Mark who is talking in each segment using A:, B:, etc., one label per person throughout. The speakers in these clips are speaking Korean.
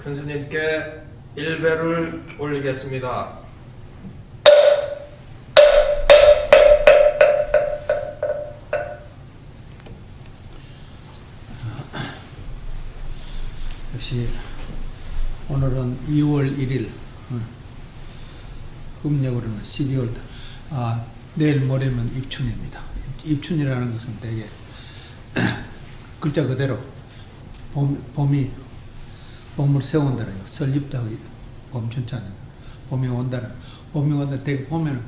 A: 큰 스님께 일배를 올리겠습니다.
B: 역시 오늘은 2월 1일, 음력으로는 12월, 내일 모레면 입춘입니다. 입춘이라는 것은 되게 글자 그대로 봄을 세운다는 거. 설립다고 봄춘자는 봄이 온다는, 봄이 온다. 되게 보면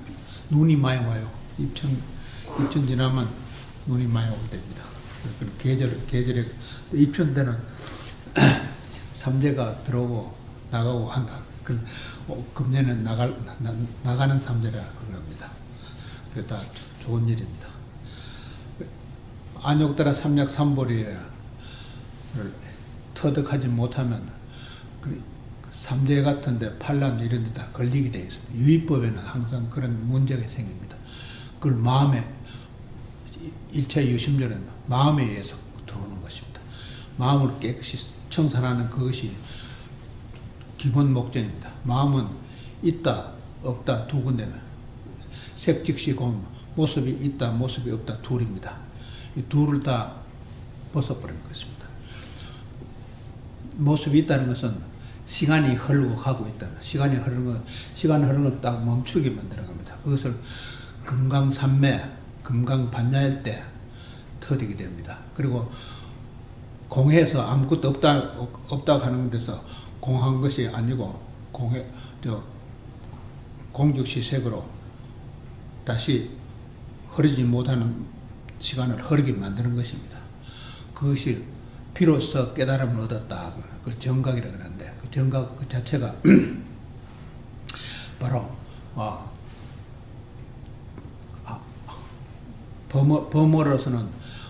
B: 눈이 많이 와요. 입춘 지나면 눈이 많이 오게 됩니다. 계절에 입춘 때는 삼재가 들어오고 나가고 한다. 금년은 나가는 삼재라 그럽니다. 그게 다 좋은 일입니다. 안욕따라 삼약삼보리를 터득하지 못하면 삼재 같은데 반란 이런 데 다 걸리게 되어 있습니다. 유의법에는 항상 그런 문제가 생깁니다. 그걸 마음에, 일체 유심절은 마음에 의해서 들어오는 것입니다. 마음을 깨끗이 청산하는 그것이 기본 목적입니다. 마음은 있다, 없다 두 군데는 색즉시 공, 모습이 있다, 모습이 없다 둘입니다. 이 둘을 다 벗어버리는 것입니다. 모습이 있다는 것은 시간이 흐르고 가고 있다는 것. 시간이 흐르는 걸 딱 멈추게 만드는 겁니다. 그것을 금강산매, 금강반야일 때 터득이 됩니다. 그리고 공해에서 아무것도 없다고 하는 데서 공한 것이 아니고 공즉시색으로 다시 흐르지 못하는 시간을 흐르게 만드는 것입니다. 그것이 비로소 깨달음을 얻었다. 그걸 정각이라고 하는데, 그 정각 그 자체가 바로 범어로서는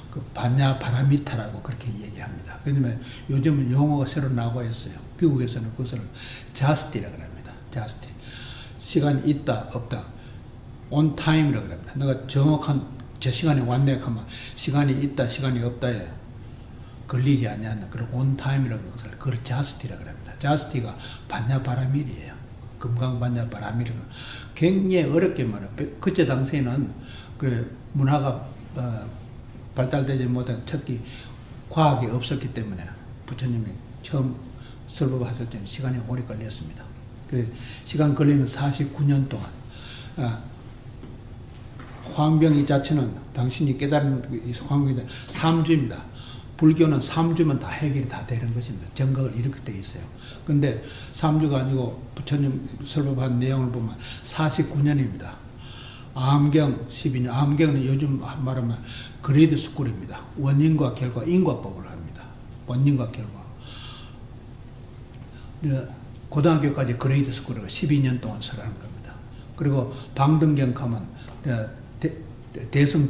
B: 그 반야 바라미타라고 그렇게 얘기합니다. 그러면 요즘은 용어가 새로 나오고 있어요. 미국에서는 그것을 자스티라고 합니다. 자스티. 시간이 있다, 없다. on time이라고 합니다. 내가 정확한 제 시간에 왔네 하면 시간이 있다, 시간이 없다에 걸리지 않냐는 그런 on time이라고 것을 그걸 자스티라고 합니다. 자스티가 반야 바라밀이에요. 금강 반야 바라밀은 굉장히 어렵게 말해요. 그때 당시에는 그 문화가 발달되지 못한 특히 과학이 없었기 때문에 부처님이 처음 설법하실 때는 시간이 오래 걸렸습니다. 그 시간 걸리는 49년 동안 황병이 자체는 당신이 깨달은 황병이 3주입니다. 불교는 3주면 다 해결이 다 되는 것입니다. 정각을 이렇게 되어 있어요. 근데 3주가 아니고 부처님 설법한 내용을 보면 49년입니다. 암경 12년, 암경은 요즘 말하면 그레이드 스쿨입니다. 원인과 결과, 인과법을 합니다. 원인과 결과. 고등학교까지 그레이드 스쿨이고 12년 동안 설하는 겁니다. 그리고 방등경 가면 대승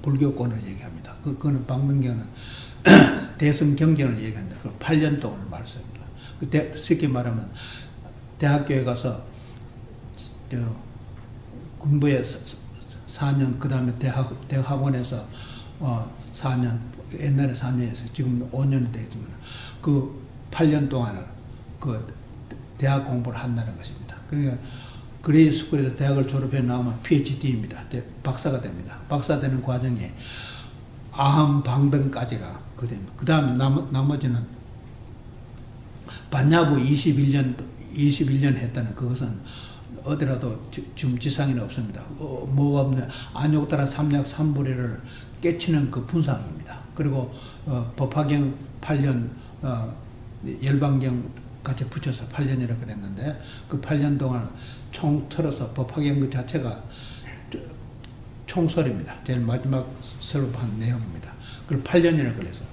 B: 불교권을 얘기합니다. 그거는 방등경은 대승 경전을 얘기합니다. 그 8년 동안 말씀입니다. 쉽게 말하면 대학교에 가서 공부에 4년, 그 다음에 대학원에서 4년, 옛날에 4년에서 지금 5년이 되지만 그 8년 동안을 그 대학 공부를 한다는 것입니다. 그러니까 그레이드 스쿨에서 대학을 졸업해 나오면 PhD입니다. 박사가 됩니다. 박사 되는 과정에 아함방등까지가 그 됩니다. 그 다음 나머지는 반야부 21년 했다는 그것은 어디라도 지금 지상에는 없습니다. 뭐가 없냐. 안욕따라 삼약삼보리를 깨치는 그 분상입니다. 그리고 법화경 8년, 열방경 같이 붙여서 8년이라고 그랬는데 그 8년 동안 총 틀어서 법화경 그 자체가 총설입니다. 제일 마지막 설법한 내용입니다. 그걸 8년이라고 그래서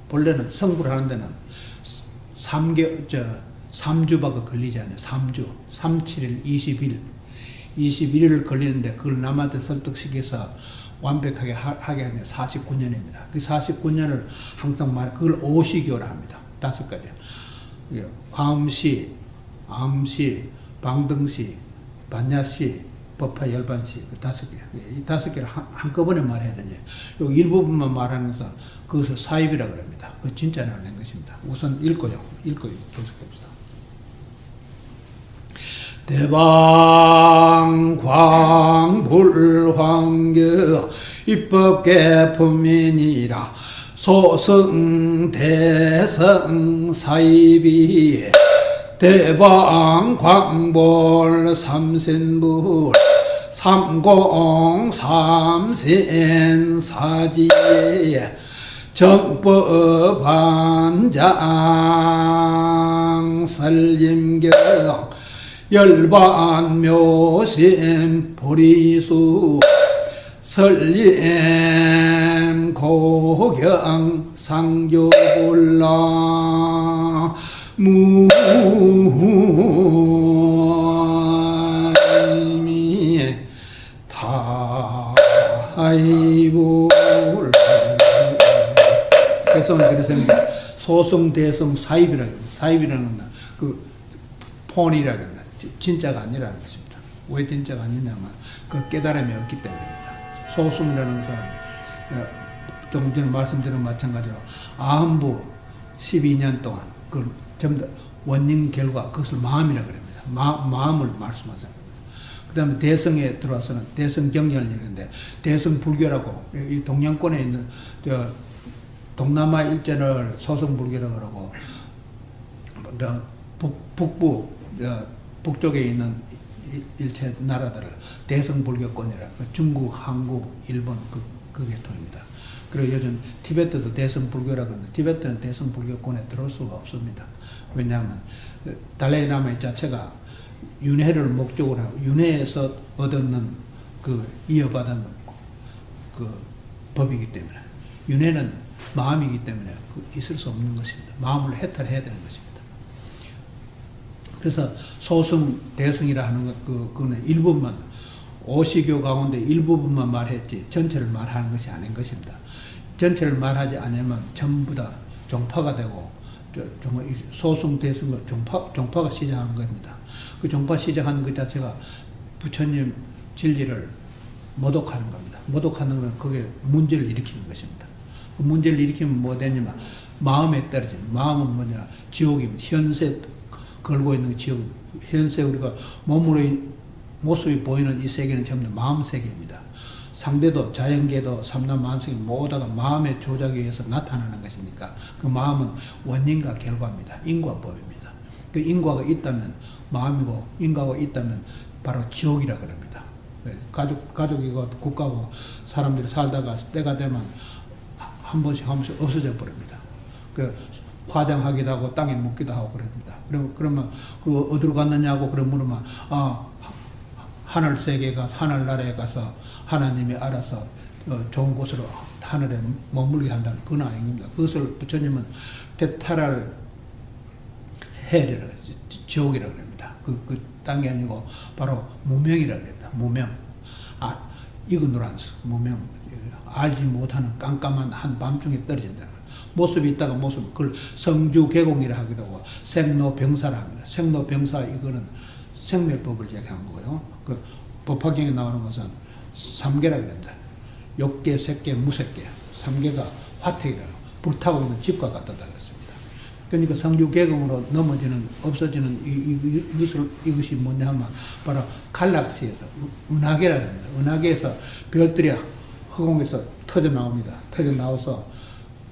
B: 본래는 성불을 하는 데는 3주밖에 걸리지 않아요. 3주, 3, 7일, 20일. 21일을 걸리는데 그걸 남한테 설득시켜서 완벽하게 하게 하는 게 49년입니다. 그 49년을 항상 그걸 오시교라 합니다. 5가지. 화음시, 암시, 방등시, 반야시, 법화 열반시 그 5개. 이 5개를 한꺼번에 말해야 되죠. 요 일부분만 말하는 것은 그것을 사입이라 그럽니다. 그 진짜는 아닌 것입니다. 우선 읽고요. 읽고 계속해봅시다. 대방광불황교 입법계품이니라 소승대성 사입이 대방광볼 삼센불 삼공삼센 사지에 정법반장 설림경 열반묘심 보리수 설림 고경 상조불라 무미 타이불. 그래서 소승 대승 사입이라는 건 그 폰이라는 건 진짜가 아니라는 것입니다. 왜 진짜가 아니냐면 그 깨달음이 없기 때문입니다. 소승이라는 것은 조금 전에 말씀드린 마찬가지로 아함부 12년 동안 그걸 전부 다 원인 결과 그것을 마음이라 그럽니다. 마음을 말씀하는 겁니다. 그 다음에 대성에 들어와서는 대성 경전을 얘기하는데 대성 불교라고 이 동양권에 있는 동남아 일전을 소승 불교라고 그러고 북부 북쪽에 있는 일체 나라들을 대성 불교권이라 중국, 한국, 일본 그 계통입니다. 그리고 요즘 티베트도 대성 불교라고 하는데 티베트는 대성 불교권에 들어올 수가 없습니다. 왜냐하면 달라이라마 자체가 윤회를 목적으로 하고 윤회에서 얻는 그 이어받은 그 법이기 때문에 윤회는 마음이기 때문에 있을 수 없는 것입니다. 마음을 해탈해야 되는 것입니다. 그래서 소승 대승이라 하는 것 그거는 일부분만 오시교 가운데 일부분만 말했지 전체를 말하는 것이 아닌 것입니다. 전체를 말하지 않으면 전부 다 종파가 되고 소승 대승은 종파가 시작하는 겁니다. 그 종파 시작하는 것 자체가 부처님 진리를 모독하는 겁니다. 모독하는 것은 그게 문제를 일으키는 것입니다. 그 문제를 일으키면 뭐 되냐면 마음에 떨어지는 마음은 뭐냐 지옥입니다. 현세 걸고 있는 지옥, 현세 우리가 몸으로 모습이 보이는 이 세계는 전부 다 마음 세계입니다. 상대도 자연계도 삼남만성이 모두가 마음의 조작에 의해서 나타나는 것이니까 그 마음은 원인과 결과입니다. 인과법입니다. 그 인과가 있다면 마음이고 인과가 있다면 바로 지옥이라 그럽니다. 가족이고 국가고 사람들이 살다가 때가 되면 한 번씩 없어져 버립니다. 화장하기도 하고 땅에 묻기도 하고 그럽니다. 그러면 그 어디로 갔느냐고 물으면 하늘 세계가 하늘나라에 가서 하나님이 알아서 좋은 곳으로 하늘에 머물게 한다는 그건 아닙니다. 그것을 부처님은 대탈할 해리라 지옥이라고 합니다. 그 땅이 아니고 바로 무명이라고 합니다. 무명. 이그노란스 무명. 알지 못하는 깜깜한 한밤중에 떨어진다는 거예요. 모습이 있다가 모습, 그걸 성주개공이라 하기도 하고 생로병사라 합니다. 생로병사 이거는 생멸법을 얘기한 거고요. 그 법화경에 나오는 것은 3개라 그럽니다. 욕계, 색계, 무색계. 3개가 화택이라고 불타고 있는 집과 같다고 그랬습니다. 그러니까 성주개공으로 넘어지는 없어지는 이것이 뭐냐 하면 바로 갈락시에서 은하계라고 합니다. 은하계에서 별들이 허공에서 터져 나옵니다. 터져 나와서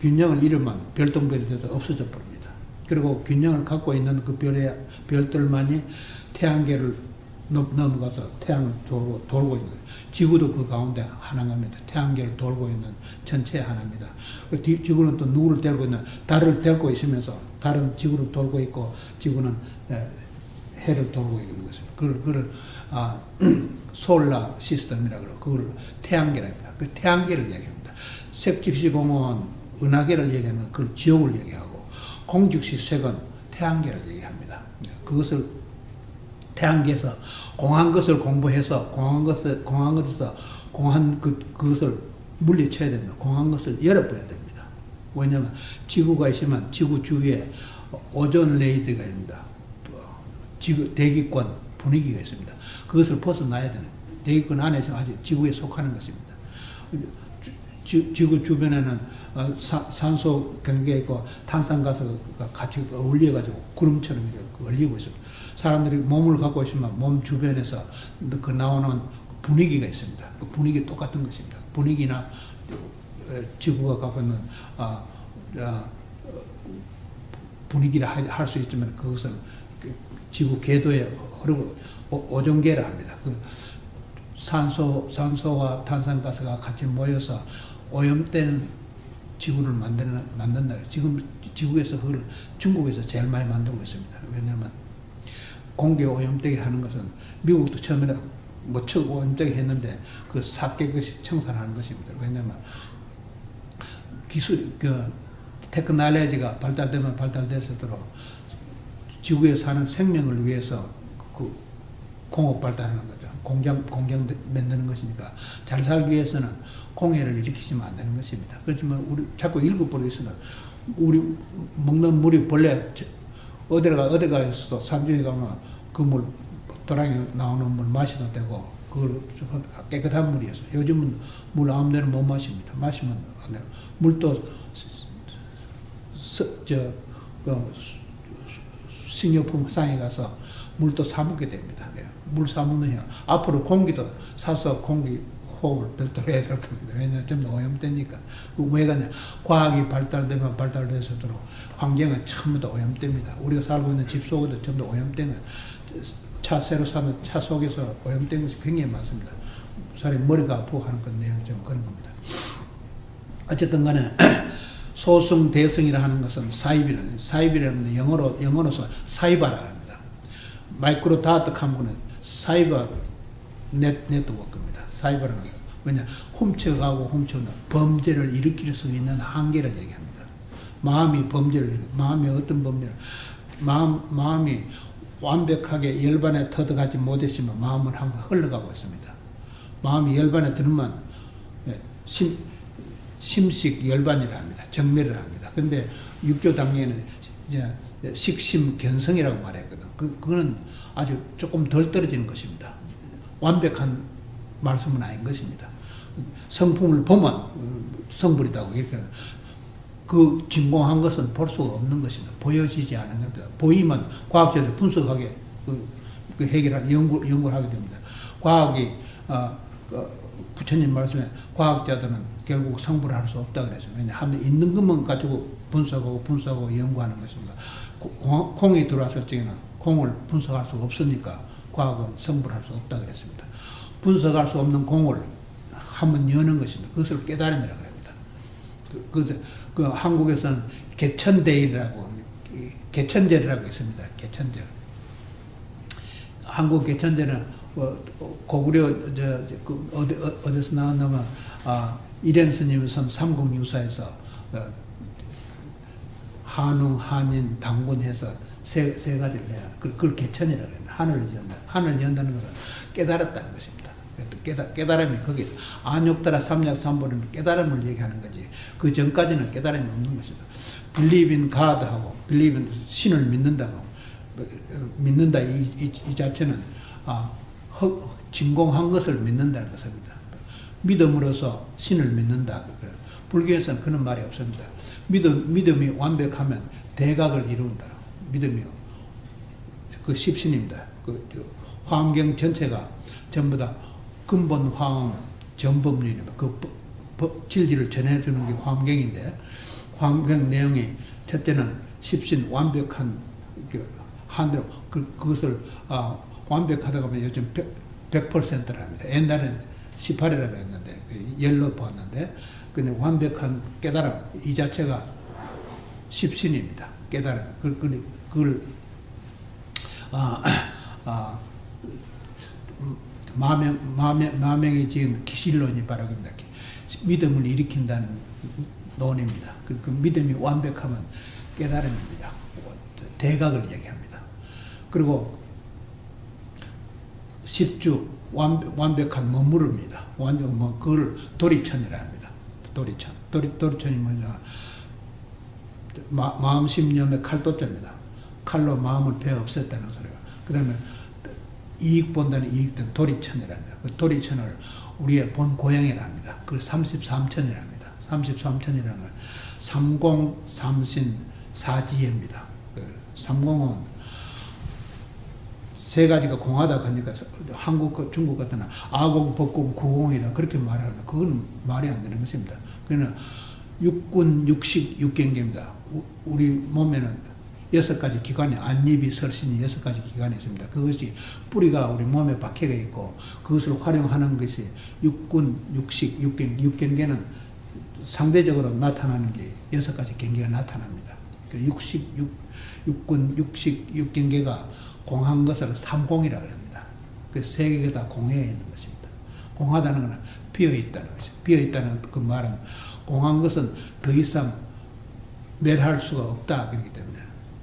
B: 균형을 잃으면 별똥별이 돼서 없어져 버립니다. 그리고 균형을 갖고 있는 그 별들만이 태양계를 넘어가서 태양을 돌고 있는 거예요. 지구도 그 가운데 하나입니다. 태양계를 돌고 있는 전체 하나입니다. 지구는 또 누구를 데리고 있나? 달을 데리고 있으면서 달은 지구를 돌고 있고 지구는 해를 돌고 있는 것입니다. 그걸 솔라 시스템이라고 그러고 그걸 태양계랍니다. 그 태양계를 얘기합니다. 색즉시공은 은하계를 얘기하면 그걸 지옥을 얘기하고 공즉시 색은 태양계를 얘기합니다. 그것을 태양계에서 공한 것을 공부해서 공한 것에서 그것을 물리쳐야 됩니다. 공한 것을 열어버려야 됩니다. 왜냐하면 지구가 있으면 지구 주위에 오존 레이즈가 있습니다. 지구 대기권 분위기가 있습니다. 그것을 벗어나야 되는 대기권 안에서 아직 지구에 속하는 것입니다. 지구 주변에는 산소 경계가 있고 탄산가스가 같이 어울려가지고 구름처럼 이렇게 얼리고 있습니다. 사람들이 몸을 갖고 있으면 몸 주변에서 그 나오는 분위기가 있습니다. 그 분위기 똑같은 것입니다. 분위기나 지구가 갖고 있는 분위기를 할 수 있지만 그것은 지구 궤도에 흐르고 오존계라 합니다. 그 산소와 탄산가스가 같이 모여서 오염되는 지구를 만든다. 지금 지구에서 그걸 중국에서 제일 많이 만들고 있습니다. 왜냐하면 공기 오염되게 하는 것은 미국도 처음에는 무척 오염되게 했는데 그 깨끗이 청산하는 것입니다. 왜냐하면 기술, 테크놀로지가 발달되면 발달돼서도록 지구에 사는 생명을 위해서 그 공업 발달하는 거죠. 공장 만드는 것이니까 잘 살기 위해서는 공해를 일으키시면 안 되는 것입니다. 그렇지만 우리 자꾸 읽어버리겠으나 우리 먹는 물이 본래 어디가 있어도 산중에 가면 그 물 도랑에 나오는 물 마셔도 되고 그걸 깨끗한 물이어서 요즘은 물 아무데나 못 마십니다. 마시면 안 돼요. 물도 식료품 상에 가서 물도 사 먹게 됩니다. 물 사 먹는 앞으로 공기도 사서 공기 호흡을 별도로 해야 될 겁니다. 왜냐하면 좀 더 오염되니까. 왜 그러냐? 과학이 발달되면 발달돼서도록 환경은 전부 다 오염됩니다. 우리가 살고 있는 집 속에도 전부 다 오염되면 새로 사는 차 속에서 오염된 것이 굉장히 많습니다. 사람이 머리가 아프고 하는 그 내용 좀 그런 겁니다. 어쨌든 간에 소승 대승이라 하는 것은 사이비라는 영어로서 사이바라 합니다. 마이크로 다트 하면은 사이버 네트워크입니다. 사이버라는 것은 왜냐 훔쳐가고 훔쳐오는 범죄를 일으킬 수 있는 한계를 얘기합니다. 마음이 어떤 범죄를 마음이 완벽하게 열반에 터득하지 못했지만 마음은 항상 흘러가고 있습니다. 마음이 열반에 들면 심식 열반이라 합니다. 정멸을 합니다. 근데 육조 단계에는 이제 식심 견성이라고 말했거든. 그거는 아주 조금 덜 떨어지는 것입니다. 완벽한 말씀은 아닌 것입니다. 성품을 보면 성불이다고 이렇게 그 진공한 것은 볼 수가 없는 것입니다. 보여지지 않은 겁니다. 보이면 과학자들이 분석하게 연구를 하게 됩니다. 과학이 부처님 말씀에 과학자들은 결국 성불을 할 수 없다 그랬어요. 왜냐하면 있는 것만 가지고 분석하고 연구하는 것입니다. 공이 들어왔을 적에는 공을 분석할 수가 없으니까 과학은 성불할 수 없다 그랬습니다. 분석할 수 없는 공을 한번 여는 것입니다. 그것을 깨달음이라고 합니다. 그 한국에서는 개천대일이라고 개천절이라고 있습니다. 개천절. 한국 개천절은 고구려 어디서 나왔냐면 일현 스님의 선 삼국유사에서 한웅, 한인, 당군해서 세 가지를 해야 그걸 개천이라고 합니다. 하늘을 연다는 것은 깨달았다는 것입니다. 깨달음이 거기 안욕따라 삼약삼보는 깨달음을 얘기하는 거지. 그 전까지는 깨달음이 없는 것입니다. Believe in God 하고 Believe in 신을 믿는다고 믿는다 이 자체는 진공한 것을 믿는다는 것입니다. 믿음으로써 신을 믿는다. 불교에서는 그런 말이 없습니다. 믿음이 완벽하면 대각을 이룬다. 믿음이요. 그 십신입니다. 화엄경 전체가 전부 다 근본 화엄 전법륜입니다. 그 진리를 전해주는 게 화엄경인데, 화엄경 내용이 첫째는 십신 완벽한 한대로 그것을 완벽하다고 하면 요즘 100%를 합니다. 옛날에는 18이라고 했는데 열로 보았는데 근데 완벽한 깨달음 이 자체가 십신입니다. 깨달음 그걸 마명이 지은 기실론이 바로 그입니다. 믿음을 일으킨다는 논입니다. 그 믿음이 완벽하면 깨달음입니다. 대각을 얘기합니다. 그리고 십주 완벽한 머무릅니다. 그걸 도리천이라 합니다. 도리천이 뭐냐? 마음 심념의 칼도자입니다. 칼로 마음을 베어 없앴다는 소리가. 그 다음에 이익 본다는 이익된 도리천이랍니다. 그 도리천을 우리의 본 고향이라 합니다. 그 33천이랍니다. 33천이라는 걸 30, 삼신, 사지혜입니다. 그 30은 세 가지가 공하다 하니까 한국, 중국 같은 아공, 법공, 구공이라 그렇게 말하는데 그건 말이 안 되는 것입니다. 그러나 육군, 육식, 육경계입니다. 우리 몸에는 6가지 기관이, 안입이, 설신이 6가지 기관이 있습니다. 그것이 뿌리가 우리 몸에 박혀가 있고 그것을 활용하는 것이 육군, 육식, 육경계는 상대적으로 나타나는 게 6가지 경계가 나타납니다. 육군, 육식, 육경계가 공한 것을 삼공이라고 합니다. 그 세 개가 다 공해에 있는 것입니다. 공하다는 것은 비어있다는 것입니다. 비어있다는 그 말은 공한 것은 더 이상 멸할 수가 없다. 그렇기 때문에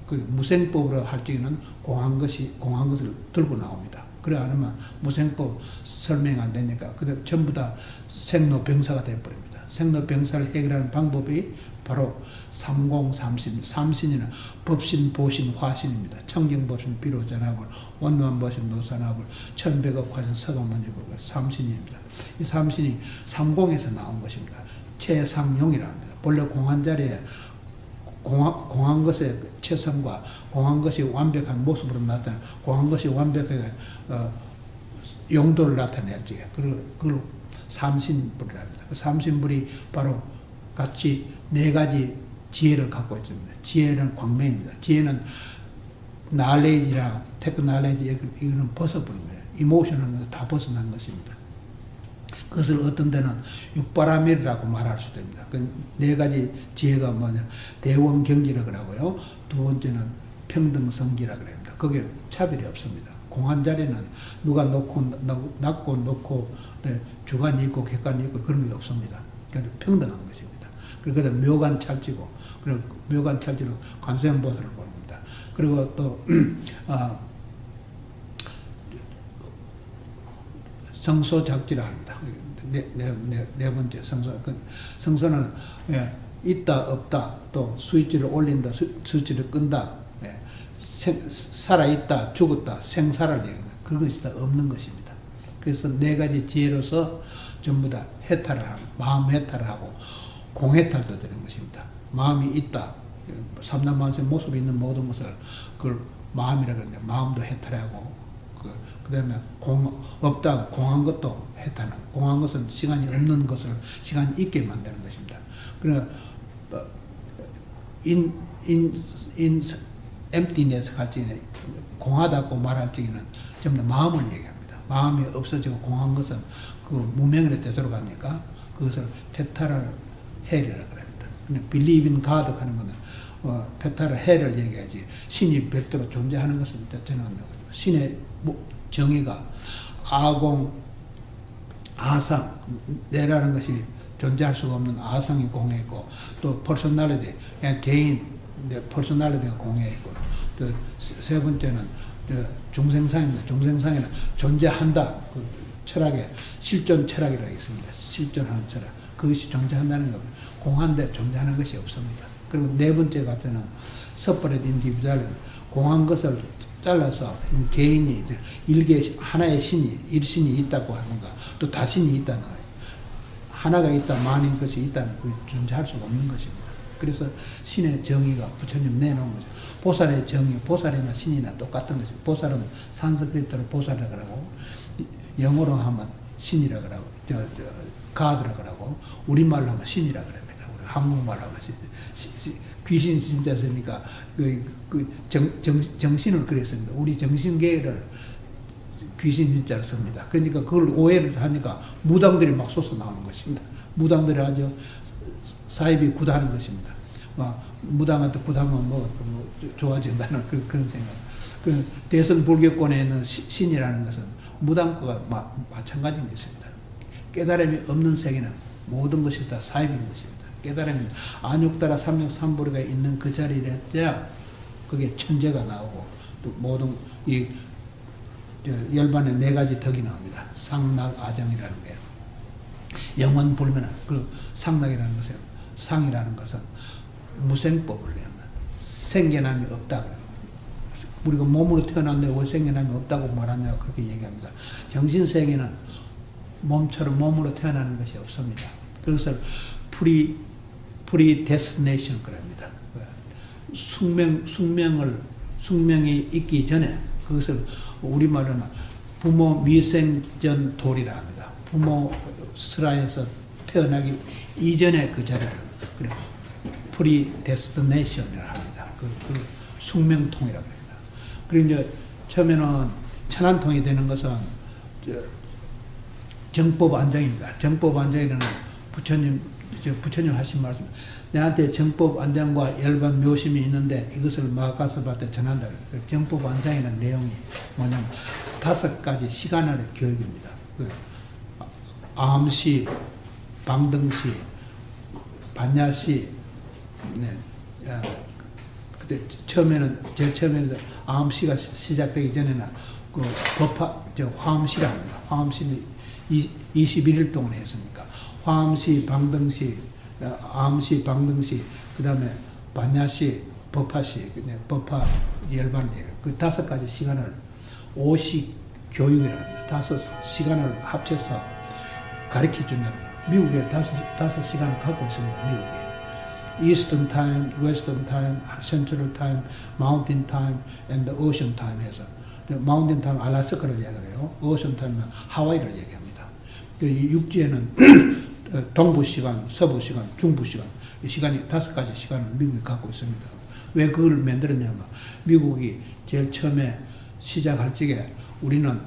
B: 그 무생법으로 할 적에는 공한 것을 들고 나옵니다. 그래 않으면 무생법 설명 안 되니까 그다음 전부 다 생로병사가 되어버립니다. 생로병사를 해결하는 방법이 바로 삼공삼신, 삼신이는 법신, 보신, 화신입니다. 청경보신, 비로전합을, 원만보신, 노선합을, 천백억 화신, 서동만지불가 삼신입니다. 이 삼신이 삼공에서 나온 것입니다. 최상용이라 합니다. 본래 공한 자리에 공한 것의 최선과 공한 것이 완벽한 모습으로 나타나는 공한 것이 완벽하게 용도를 나타내야지. 그걸 삼신불이라 합니다. 그 삼신불이 바로 같이 4가지 지혜를 갖고 있습니다. 지혜는 광명입니다. 지혜는 날레지라 테크 날레지 이거는 벗어버린 거예요. 이모션은 다 벗어난 것입니다. 그것을 어떤 데는 육바라밀이라고 말할 수도 있습니다. 그 4가지 지혜가 뭐냐 대원경지라고 하고요. 두 번째는 평등성기라고 합니다. 거기에 차별이 없습니다. 공한 자리는 누가 낮고 높고 주관이 있고 객관이 있고 그런 게 없습니다. 그러니까 평등한 것입니다. 그리고 묘관찰지고 그리고 묘관찰지로 관세음보살을 보는겁니다. 그리고 또 성소작지라 합니다. 네 번째 성소. 성소는 있다 없다 또 스위치를 올린다 스위치를 끈다 살아있다 죽었다 생사를 얘기합니다. 그것이 다 없는 것입니다. 그래서 4가지 지혜로서 전부 다 해탈을 하고 마음 해탈을 하고 공해탈도 되는 것입니다. 마음이 있다. 삼남만세 모습이 있는 모든 것을 그걸 마음이라고 하는데 마음도 해탈하고 그 다음에 없다. 공한 것도 해탈하고 공한 것은 시간이 없는 것을 시간이 있게 만드는 것입니다. 그러나 emptiness 할 적에는 공하다고 말할 적에는 전부 다 마음을 얘기합니다. 마음이 없어지고 공한 것은 그 무명으로 되돌아가니까 그것을 페타를 헬이라고 합니다. believe in God 하는 것은 페타를 헬을 얘기하지 신이 별도로 존재하는 것은 저는 신의 정의가 아공, 아상, 내라는 것이 존재할 수가 없는 아상이 공해 있고 또 퍼스널리티, 그냥 개인 퍼스널리티가 공해 있고 또 세 번째는 중생상입니다. 중생상에는 존재한다. 그 철학에 실존 철학이라고 있습니다. 실존하는 철학. 그것이 존재한다는 겁니다. 공한데 존재하는 것이 없습니다. 그리고 4번째 같은 separate individual, 공한 것을 잘라서 개인이 하나의 신이 일신이 있다고 하는가 또 다신이 있다는 거예요. 하나가 있다 많은 것이 있다는 그 존재할 수가 없는 것입니다. 그래서 신의 정의가 부처님 내놓은 거죠. 보살의 정의, 보살이나 신이나 똑같은 것이죠. 보살은 산스크리트로 보살이라고 하고 영어로 하면 신이라고 하고 가드라고 하고 우리말로 하면 신이라고 합니다. 우리 한국말로 하면 귀신 진짜 쓰니까 정신을 그랬습니다. 우리 정신계를 귀신 진짜로 씁니다. 그러니까 그걸 오해를 하니까 무당들이 막 솟아나오는 것입니다. 무당들이 아주 사입이 굳하는 것입니다. 무당한테 굳하면 좋아진다는 그런 생각. 그 대선 불교권에 있는 신이라는 것은 무당과 마찬가지인 것입니다. 깨달음이 없는 세계는 모든 것이 다 사입인 것입니다. 깨달음이 안육따라 삼육삼보리가 있는 그 자리에야 그게 천재가 나오고 또 모든 이 열반의 4가지 덕이 나옵니다. 상락 아정이라는 게 영원 불면은 그 상락이라는 것은 상이라는 것은 무생법을 내면 생겨남이 없다. 우리가 몸으로 태어났는데 왜 생겨남이 없다고 말하냐 그렇게 얘기합니다. 정신세계는 몸처럼 몸으로 태어나는 것이 없습니다. 그것을 predestination 그럽니다. 숙명이 있기 전에 그것을 우리말로는 부모 미생전 도리라 합니다. 부모 슬하에서 태어나기 이전에 그 자리를 predestination이라고 합니다. 그 숙명통이라고 합니다. 그리고 이제 처음에는 천안통이 되는 것은 정법안장입니다. 정법안장이라는 부처님 하신 말씀, 내한테 정법안장과 일반 묘심이 있는데 이것을 마가서밭에 전한다. 정법안장이라는 내용이 뭐냐면 5가지 시간의 교육입니다. 암시, 방등시, 반야시, 네. 그때 제일 처음에는 암시가 시작되기 전에는 그 화음시라 합니다. 화음시는 21일 동안 했으니까. 화음시, 방등시, 암시, 방등시, 그 다음에 반야시, 법화시, 법화, 열반, 그 5가지 시간을 오식 교육이라고 합니다. 5시간을 합쳐서 가르쳐 준다는 거예요. 미국에 5시간을 갖고 있습니다. 미국에. Eastern Time, Western Time, Central Time, Mountain Time, and the Ocean Time 해서 Mountain Time 알라스카를 얘기해요. Ocean Time은 하와이를 얘기합니다. 육지에는 동부 시간, 서부 시간, 중부 시간 이 시간이 5가지 시간을 미국이 갖고 있습니다. 왜 그걸 만들었냐면 미국이 제일 처음에 시작할 적에 우리는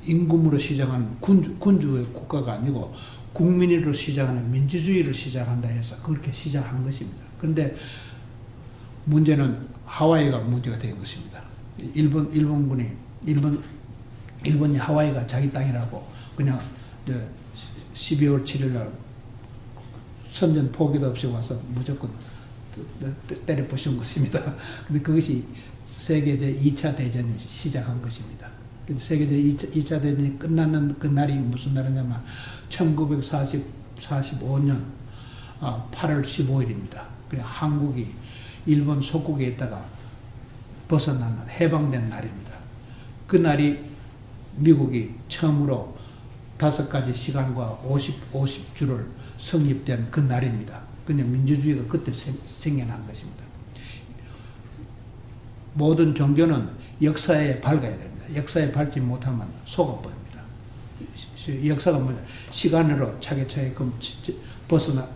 B: 임금으로 시작하는 군주의 국가가 아니고 국민으로 시작하는 민주주의를 시작한다 해서 그렇게 시작한 것입니다. 그런데 문제는 하와이가 문제가 된 것입니다. 일본이 하와이가 자기 땅이라고 그냥 12월 7일 날 선전 포기도 없이 와서 무조건 때려 부순 것입니다. 근데 그것이 세계 제2차 대전이 시작한 것입니다. 세계 제2차 대전이 끝나는 그 날이 무슨 날이냐면 1945년 8월 15일입니다. 그래 한국이 일본 속국에 있다가 벗어나는 해방된 날입니다. 그 날이 미국이 처음으로 5가지 시간과 50주를 성립된 그 날입니다. 그냥 민주주의가 그때 생겨난 것입니다. 모든 종교는 역사에 밝아야 됩니다. 역사에 밝지 못하면 속아버립니다. 역사가 뭐냐? 시간으로 차례차례 벗어나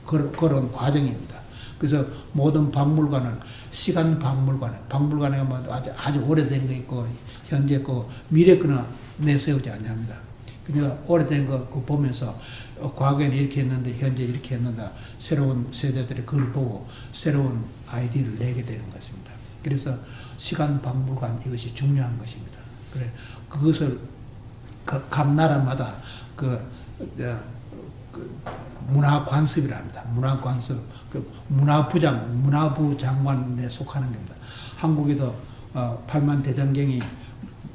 B: 그런 과정입니다. 그래서 모든 박물관은 시간 박물관에 뭐 아주 오래된 거 있고 현재 거 미래 거는 내세우지 않습니다. 그러니까 오래된 거 보면서 과거에는 이렇게 했는데 현재 이렇게 했는다. 새로운 세대들이 그걸 보고 새로운 아이디어를 내게 되는 것입니다. 그래서 시간 박물관 이것이 중요한 것입니다. 그래 그것을 각 나라마다 문화 관습이라 합니다. 문화 관습, 문화부 장관에 속하는 겁니다. 한국에도 8만 대장경이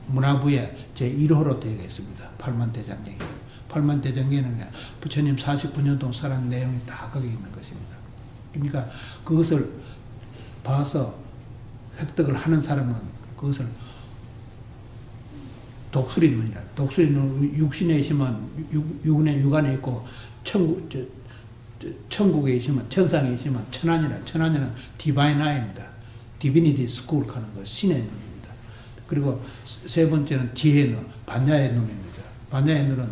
B: 문화부의 제1호로 되어 있습니다. 8만 대장경이. 8만 대장경에는 부처님 49년 동안 살아난 내용이 다 거기 있는 것입니다. 그러니까 그것을 봐서 획득을 하는 사람은 그것을 독수리 눈이라. 독수리 눈, 육신에 있으면 육안에 있고 천국에 있으면 천상에 있으면 천안이라. 천안이는 디바인 아이입니다. 디비니티 스쿨 하는 거 신의 눈입니다. 그리고 세 번째는 지혜의 눈, 반야의 눈입니다. 반야의 눈은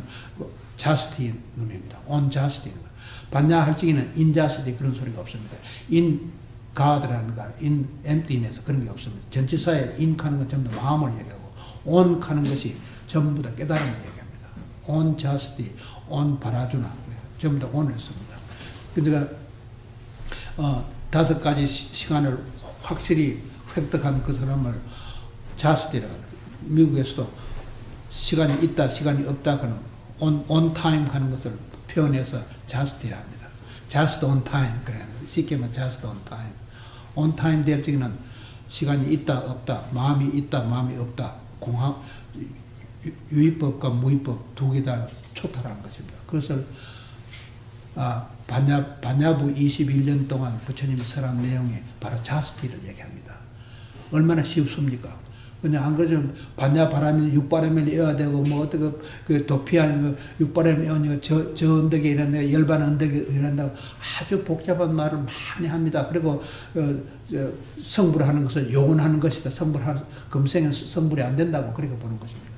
B: 자스티 눈입니다. 온 자스티입니다. 반야 할 적에는 인자스티 그런 소리가 없습니다. 인 가드라는 거, 인 엠티네스 그런 게 없습니다. 전치사에 인 하는 건 전부 다 마음을 얘기하고 온 하는 것이 전부 다 깨달음을 얘기합니다. 온 자스티, 온 바라주나 전부 다 온을 씁니다. 그러니까 5가지 시간을 확실히 획득한 그 사람을 자스티라고 합니다. 미국에서도 시간이 있다, 시간이 없다 하는 on time 하는 것을 표현해서 자스티라 합니다. just on time 그래요. 쉽게 말하면 just on time. on time 될 적에는 시간이 있다, 없다, 마음이 있다, 마음이 없다, 공학 유의법과 무의법 두 개 다 초탈하는 것입니다. 그것을 반야부 21년 동안 부처님이 설한 내용이 바로 자스티를 얘기합니다. 얼마나 쉽습니까? 그냥 안 그러면 반야 바람이 육바람이 이어야 되고 뭐 어떻게 그 도피하는 거 육바람이 이어니까 저 언덕에 이런다 열반 언덕에 이런다 아주 복잡한 말을 많이 합니다. 그리고 성불을 하는 것은 용언하는 것이다. 성불하는 금생은 성불이 안 된다고 그렇게 보는 것입니다.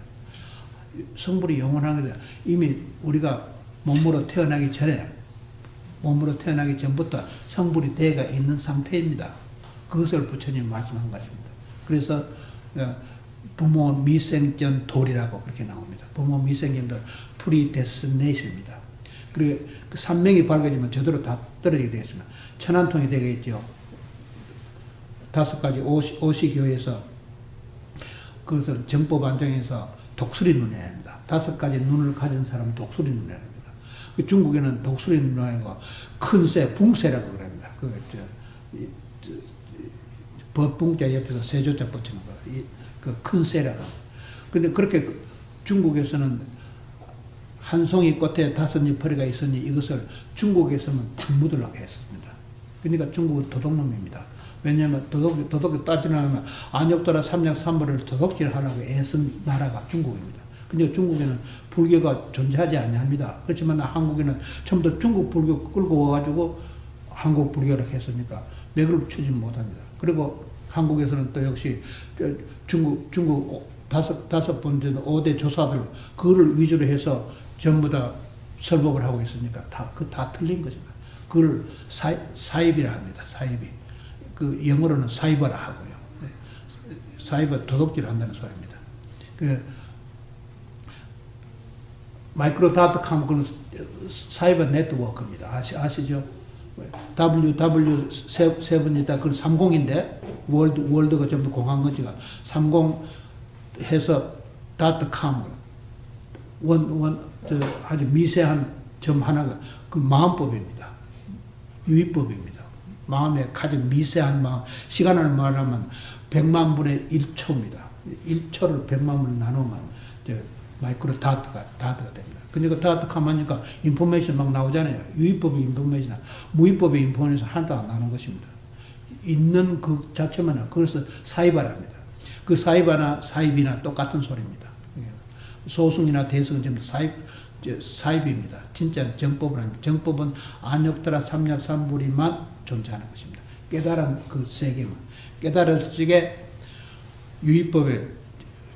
B: 성불이 영원한 것은 이미 우리가 몸으로 태어나기 전부터 성불이 되어가 있는 상태입니다. 그것을 부처님 말씀한 것입니다. 그래서 부모 미생전 돌이라고 그렇게 나옵니다. 부모 미생전 돌, 프리데스네이션입니다. 그리고 그 산명이 밝아지면 저대로 다 떨어지게 되겠습니다. 천안통이 되겠죠. 5가지 오시교에서 그것을 정법안장에서 독수리 눈에 합니다. 5가지 눈을 가진 사람은 독수리 눈에 합니다. 중국에는 독수리 눈이 아니고 큰 새, 붕새라고 그럽니다. 법붕자 옆에서 세조자 붙이는 거, 그 큰 새라고. 근데 그렇게 중국에서는 한 송이 꽃에 5잎허리가 있으니 이것을 중국에서는 탁 묻으려고 했습니다. 그러니까 중국은 도둑놈입니다. 왜냐하면 도둑이 따지려면 안욕도라 삼략삼벌을 도둑질 하려고 애쓴 나라가 중국입니다. 근데 중국에는 불교가 존재하지 않습니다. 그렇지만 한국에는 처음부터 중국 불교 끌고 와가지고 한국 불교를 했으니까 맥을 추지 못합니다. 그리고 한국에서는 또 역시 중국 다섯 번째 5대 조사들 그거를 위주로 해서 전부 다 설법을 하고 있으니까 다 틀린 것입니다. 그걸 사입이라 합니다. 사입이. 그 영어로는 사이버라 하고요. 사이버 도둑질 한다는 소리입니다. 그 마이크로닷컴 그는 사이버 네트워크입니다. 아시죠? WW7이다. 그건 30인데 월드가 전부 공한 거지가 30 해서 .com 아주 미세한 점 하나가 그 마음법입니다. 유의법입니다. 마음의 가장 미세한 마음, 시간을 말하면 100만 분의 1초입니다. 1초를 100만 분을 나누면 마이크로 다트가 됩니다. 그러니까 다트컴 하니까 인포메이션 막 나오잖아요. 유의법의 인포메이션, 무의법의 인포메이션 하나도 안 나오는 것입니다. 있는 그 자체만, 그래서 사이바랍니다. 그 사이바나 사입이나 똑같은 소리입니다. 소승이나 대승은 전부 사입입니다. 진짜 정법을 합니다. 정법은 안욕도라 삼략삼불이만 존재하는 것입니다. 깨달은 그 세계만. 깨달을 적에 유의법의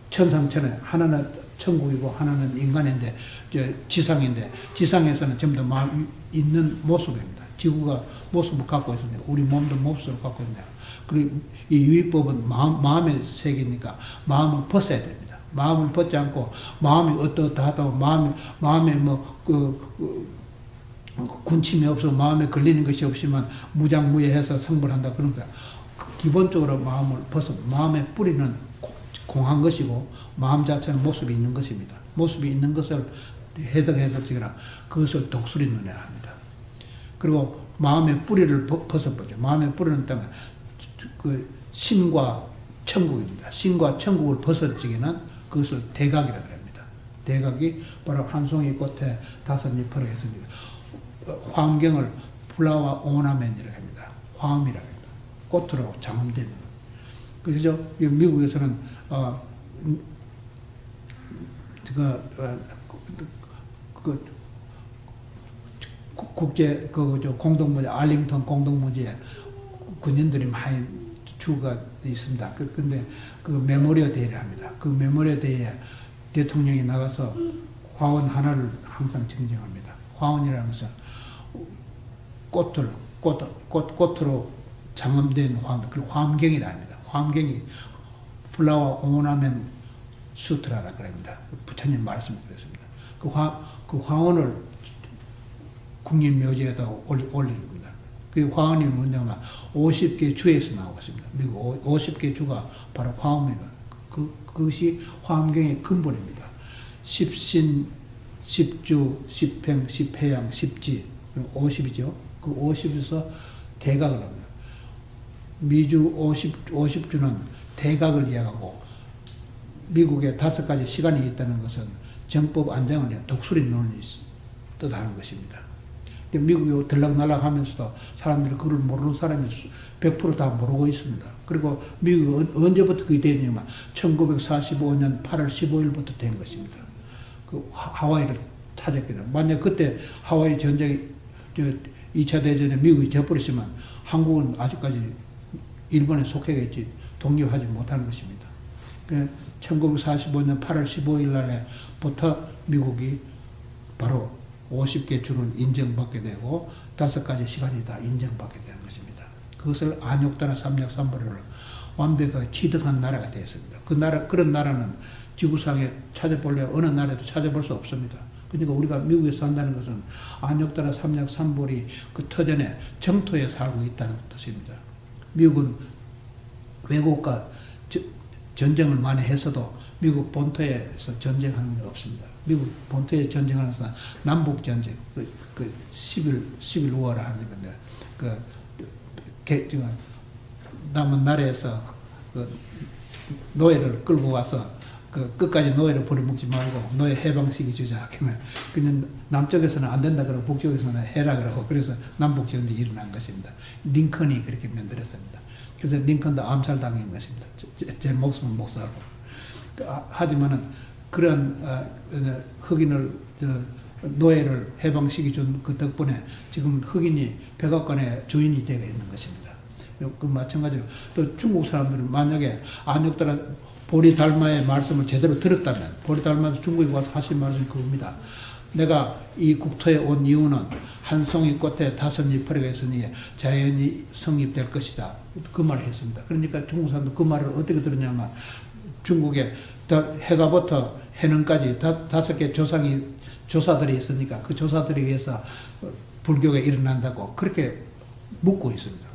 B: 천상천하, 하나는 천국이고 하나는 인간인데, 지상인데, 지상에서는 전부 다 마음 있는 모습입니다. 지구가 모습을 갖고 있습니다. 우리 몸도 모습을 갖고 있습니다. 그리고 이 유의법은 마음의 세계니까 마음을 벗어야 됩니다. 마음을 벗지 않고 마음이 어떠하다고 마음에 군침이 없어 마음에 걸리는 것이 없지만 무장무예해서 성불한다. 그러니까 기본적으로 마음을 벗어 마음의 뿌리는 공한 것이고 마음 자체는 모습이 있는 것입니다. 모습이 있는 것을 해석지거나 그것을 독수리 눈이라 합니다. 그리고 마음의 뿌리를 벗어보죠. 마음의 뿌리는 그 신과 천국입니다. 신과 천국을 벗어지기는 그것을 대각이라고 합니다. 대각이 바로 한 송이 꽃에 5잎으로 했습니다. 화엄경을 플라워 오나멘이라고 합니다. 화엄이라고 합니다. 꽃으로 장엄된. 그래서 미국에서는 국제 공동문제 알링턴 공동문제에 군인들이 많이 주가 있습니다. 근데 그 메모리어 데이를 합니다. 그 메모리어 데이에 대통령이 나가서 화원 하나를 항상 증정합니다. 화원이라는 것은 꽃으로 장엄된 화엄, 그 화엄경이라 합니다. 화엄경이 플라워 오나멘 수트라라 그럽니다. 부처님 말씀을 드렸습니다. 그 화원을 국립묘지에다 올리는 겁니다. 그 화원이 뭐냐면 50개 주에서 나오고 있습니다. 미국 50개 주가 바로 화엄이에요. 그것이 화엄경의 근본입니다. 십신, 십주, 십행, 십해양, 십지 50이죠. 그 50에서 대각을 합니다. 미주 50주는 대각을 이야기하고 미국에 5가지 시간이 있다는 것은 정법 안장을 위한 독수리 논을 뜻하는 것입니다. 미국이 들락날락 하면서도 사람들이 그걸 모르는 사람이 100%다 모르고 있습니다. 그리고 미국이 언제부터 그게 됐냐면 1945년 8월 15일부터 된 것입니다. 그 하와이를 찾았거든요. 만약 그때 하와이 전쟁이 2차 대전에 미국이 져버렸으면 한국은 아직까지 일본에 속해있지 독립하지 못하는 것입니다. 1945년 8월 15일 날부터 미국이 바로 50개 주를 인정받게 되고 5가지 시간이 다 인정받게 되는 것입니다. 그것을 안욕다나 삼략삼보를 완벽하게 취득한 나라가 되었습니다. 그런 나라는 지구상에 찾아볼래 어느 나라도 찾아볼 수 없습니다. 그러니까 우리가 미국에 산다는 것은 안욕다나 삼략삼보리 그 터전에 정토에 살고 있다는 뜻입니다. 미국은 외국과 전쟁을 많이 했어도 미국 본토에서 전쟁하는 게 없습니다. 미국 본토에 전쟁하는 것은 남북 전쟁, 11월 하는 건데, 남은 나라에서 노예를 끌고 와서 끝까지 노예를 버려먹지 말고 노예 해방시키 주자. 그냥 남쪽에서는 안 된다 그러고 북쪽에서는 해라 그러고 그래서 남북 전쟁이 일어난 것입니다. 링컨이 그렇게 만들었습니다. 그래서 링컨도 암살당한 것입니다. 제 목숨은 못 살고. 하지만은 그런 흑인을 노예를 해방시켜 준 그 덕분에 지금 흑인이 백악관의 주인이 되어 있는 것입니다. 그 마찬가지로 또 중국 사람들은 만약에 안욕다나 보리달마의 말씀을 제대로 들었다면 보리달마에서 중국에 와서 하신 말씀이 그겁니다. 내가 이 국토에 온 이유는 한 송이 꽃에 5잎어리가 있으니 자연이 성립될 것이다. 그 말을 했습니다. 그러니까 중국 사람들 그 말을 어떻게 들었냐면 중국에 해가부터 해는까지 5개 조사들이 있으니까 그 조사들에 의해서 불교가 일어난다고 그렇게 묻고 있습니다.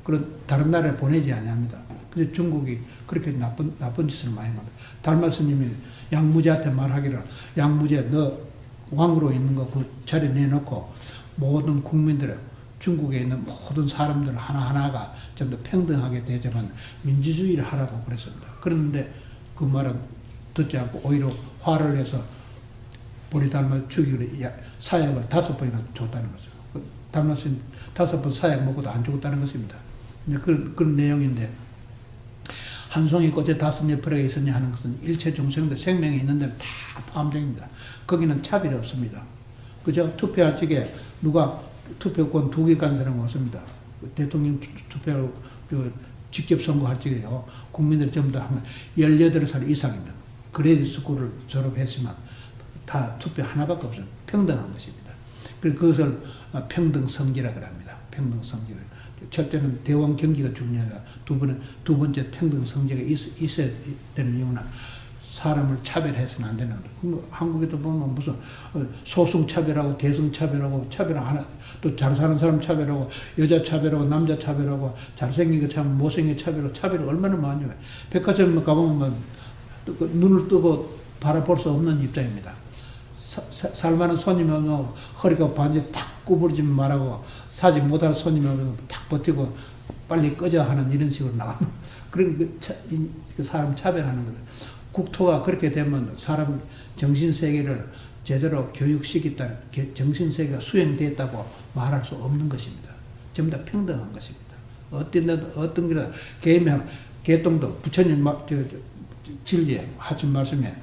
B: 그런 다른 나라에 보내지 아니합니다. 근데 중국이 그렇게 나쁜 짓을 많이 합니다. 달마 스님이 양무제한테 말하기를 양무제 너 왕으로 있는 거 그 자리 내놓고 모든 국민들의 중국에 있는 모든 사람들 하나하나가 전부 평등하게 대접한 민주주의를 하라고 그랬습니다. 그런데 그 말은 듣지 않고 오히려 화를 내서 보리달마 죽이기로 사약을 5번이나 줬다는 거죠. 달마 스님 5번 사약 먹고도 안 죽었다는 것입니다. 그런 내용인데 한 송이 꽃에 5잎어리가 있으냐 하는 것은 일체 중생들 생명이 있는 데는 다 포함됩니다. 거기는 차별이 없습니다. 그저 투표할 적에 누가 투표권 2개 간 사람은 없습니다. 대통령 투표를 직접 선거할 적에요. 국민들이 전부 다 18살 이상이면 그레이드 스쿨을 졸업했지만 다 투표 하나밖에 없어요. 평등한 것입니다. 그래서 그것을 평등성지라고 합니다. 평등성지를. 첫째는 대왕 경기가 중요하고 두 번째 평등성지가 있어야 되는 이유는 사람을 차별해서는 안 되는 거예요. 한국에도 보면 무슨 소승 차별하고 대승 차별하고 차별 하나 또 잘 사는 사람 차별하고 여자 차별하고 남자 차별하고 잘생긴 거 참 못생긴 차별하고 차별이 얼마나 많아요. 백화점에 가보면 눈을 뜨고 바라볼 수 없는 입장입니다. 살만한 손님이 오면 허리가 반지 탁 구부러지면 말하고 사지 못할 손님이 오면 탁 버티고 빨리 꺼져 하는 이런 식으로 나가는 그런 그 사람 차별하는 거예요. 국토가 그렇게 되면 사람 정신세계를 제대로 교육시켰다, 정신세계가 수행됐다고 말할 수 없는 것입니다. 전부 다 평등한 것입니다. 어떤 게나 개똥도 부처님 진리에 하신 말씀에